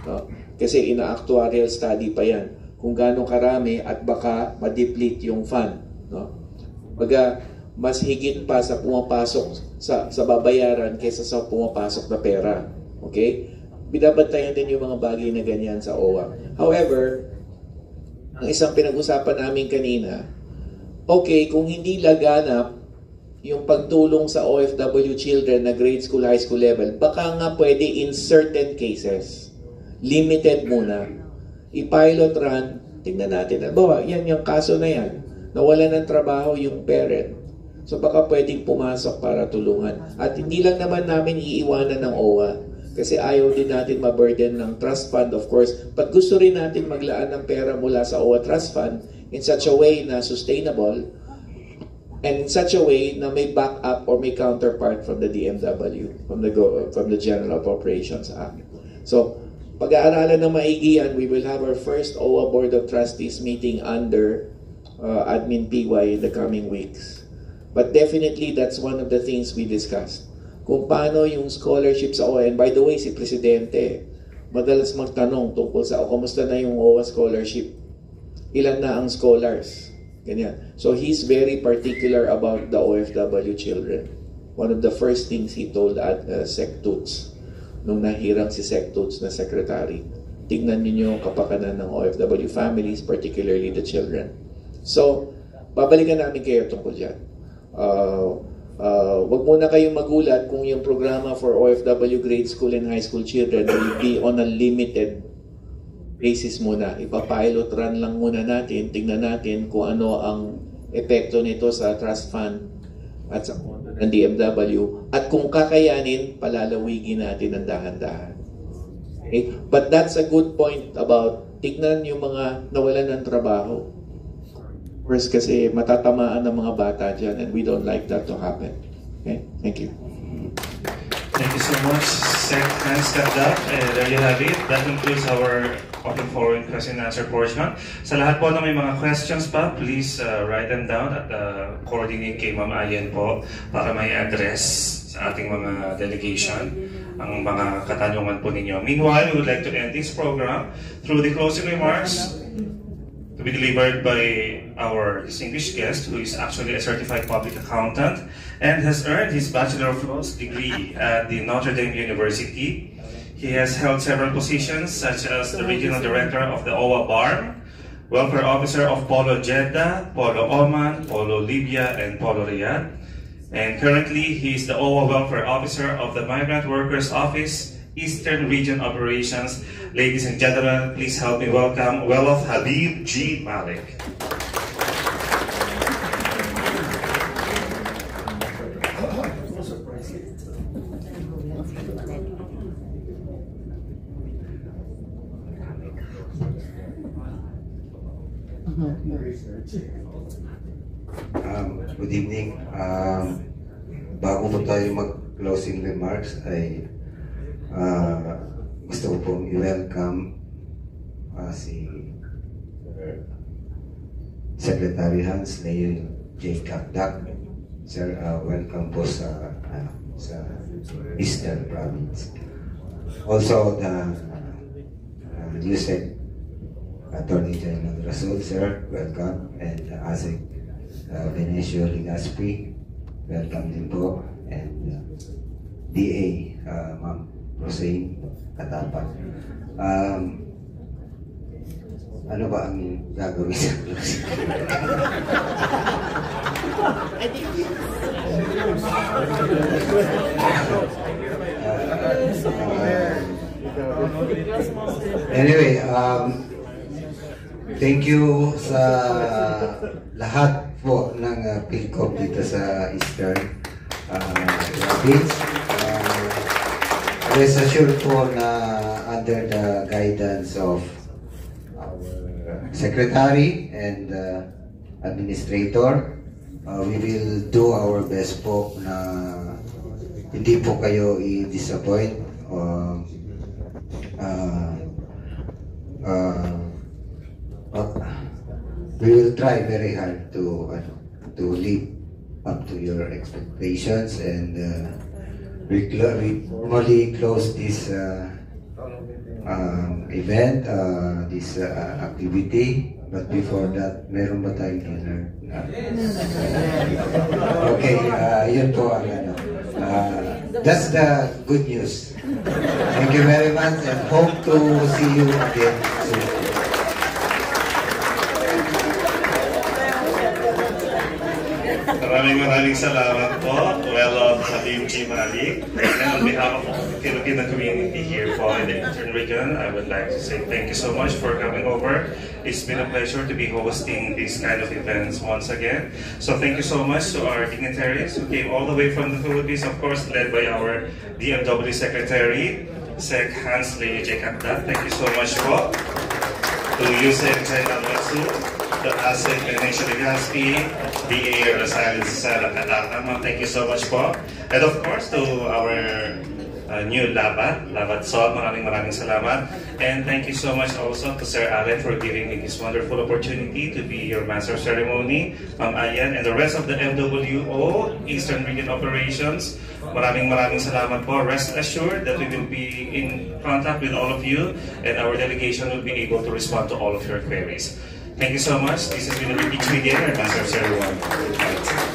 No? Kasi ina-actuarial study pa yan kung gaano karami at baka ma-deplete yung fund. No? Baga, mas higit pa sa pumapasok sa babayaran kaysa sa pumapasok na pera. Okay? Binabantayan din yung mga bagay na ganyan sa OWA. However, ang isang pinag-usapan namin kanina, okay, kung hindi laganap yung pagtulong sa OFW children na grade school, high school level, baka nga pwede in certain cases, limited muna, i-pilot run, tingnan natin, bawa, yan yung kaso na yan, nawala ng trabaho yung parent, so baka pwedeng pumasok para tulungan. At hindi lang naman namin iiwanan ng OWA, kasi ayaw din natin ma-burden ng trust fund, of course, but gusto rin natin maglaan ng pera mula sa OWA trust fund in such a way na sustainable, and in such a way na may backup or may counterpart from the DMW, from the General Appropriations Act. So, pag-aaralan ng maigi yan, we will have our first OWA Board of Trustees meeting under Admin PY in the coming weeks. But definitely, that's one of the things we discussed. Kung paano yung scholarship sa OWA, and by the way, si Presidente, madalas magtanong tungkol sa, kumusta na yung OWA scholarship? Ilan na ang scholars? Ganyan. So he's very particular about the OFW children. One of the first things he told at Sec Toots, nung nahirang si Sec Toots na secretary, tignan niyo yung kapakanan ng OFW families, particularly the children. So, babalikan namin kayo tungkol dyan. Wag muna kayong magulat kung yung programa for OFW grade school and high school children will be on a limited basis muna. Ipapilot run lang muna natin, tingnan natin kung ano ang epekto nito sa trust fund at sa ng DMW at kung kakayanin, palalawigin natin ng dahan-dahan. Okay? But that's a good point about tignan yung mga nawalan ng trabaho. First, kasi matatamaan ng mga bata dyan and we don't like that to happen. Okay? Thank you. Thank you so much, Sec and Stepdad. And there you have it. That concludes our open forum question and answer portion. Sa lahat po na may mga questions pa, please write them down at coordinate kay Ma'am Ayen po para may address sa ating mga delegation ang mga katanungan po ninyo. Meanwhile, we would like to end this program through the closing remarks to be delivered by our distinguished guest, who is actually a certified public accountant and has earned his Bachelor of Laws degree at the Notre Dame University. He has held several positions such as the Regional Director of the OWA BARM, Welfare Officer of Polo Jeddah, Polo Oman, Polo Libya, and Polo Riyadh. And currently, he is the OWA Welfare Officer of the Migrant Workers Office, Eastern Region Operations. Ladies and gentlemen, please help me welcome Welof Habib G. Malik. Good evening. Bago po tayo mag-closing remarks ay gusto ko pong i-welcome si Secretary Hans Leo J. Kapdak. Sir, welcome po sa Eastern Province. Also, the USEC Attorney General Rasul, sir, welcome. And ASEC Benicio Ligaspi, welcome din po. And DA, Ma'am Rosaine Katapan. Ano ba ang gagawin sa closing? Anyway, thank you sa lahat po ng PhilCom dito sa Eastern Province. Rest assured po na under the guidance of our Secretary and Administrator, we will do our best po na hindi po kayo i-disappoint. We will try very hard to live up to your expectations, and we formally close this event, this activity. But before that, meron ba tayong dinner? Okay, yun po ang that's the good news. Thank you very much and hope to see you again soon. Maraming salamat po, Welof Habib G. Malik. And on behalf of the Filipino community here po in the Eastern region, I would like to say thank you so much for coming over. It's been a pleasure to be hosting these kind of events once again. So thank you so much to our dignitaries who came all the way from the Philippines, of course, led by our DMW Secretary, Sec Hans Leo J. Kapdak. Thank you so much po. To USEC General Rasul, the ASEC Benicio Ligaspi, DA Rosario Sara Katatama, thank you so much po. And of course, to our new Labat Sol, maraming salamat. And thank you so much also to Sir Allen for giving me this wonderful opportunity to be your master of ceremony, Ma'am Ayan, and the rest of the MWO Eastern Region Operations. Maraming salamat po. Rest assured that we will be in contact with all of you, and our delegation will be able to respond to all of your queries. Thank you so much. This has been Ricky Chiguera, Master of Ceremony.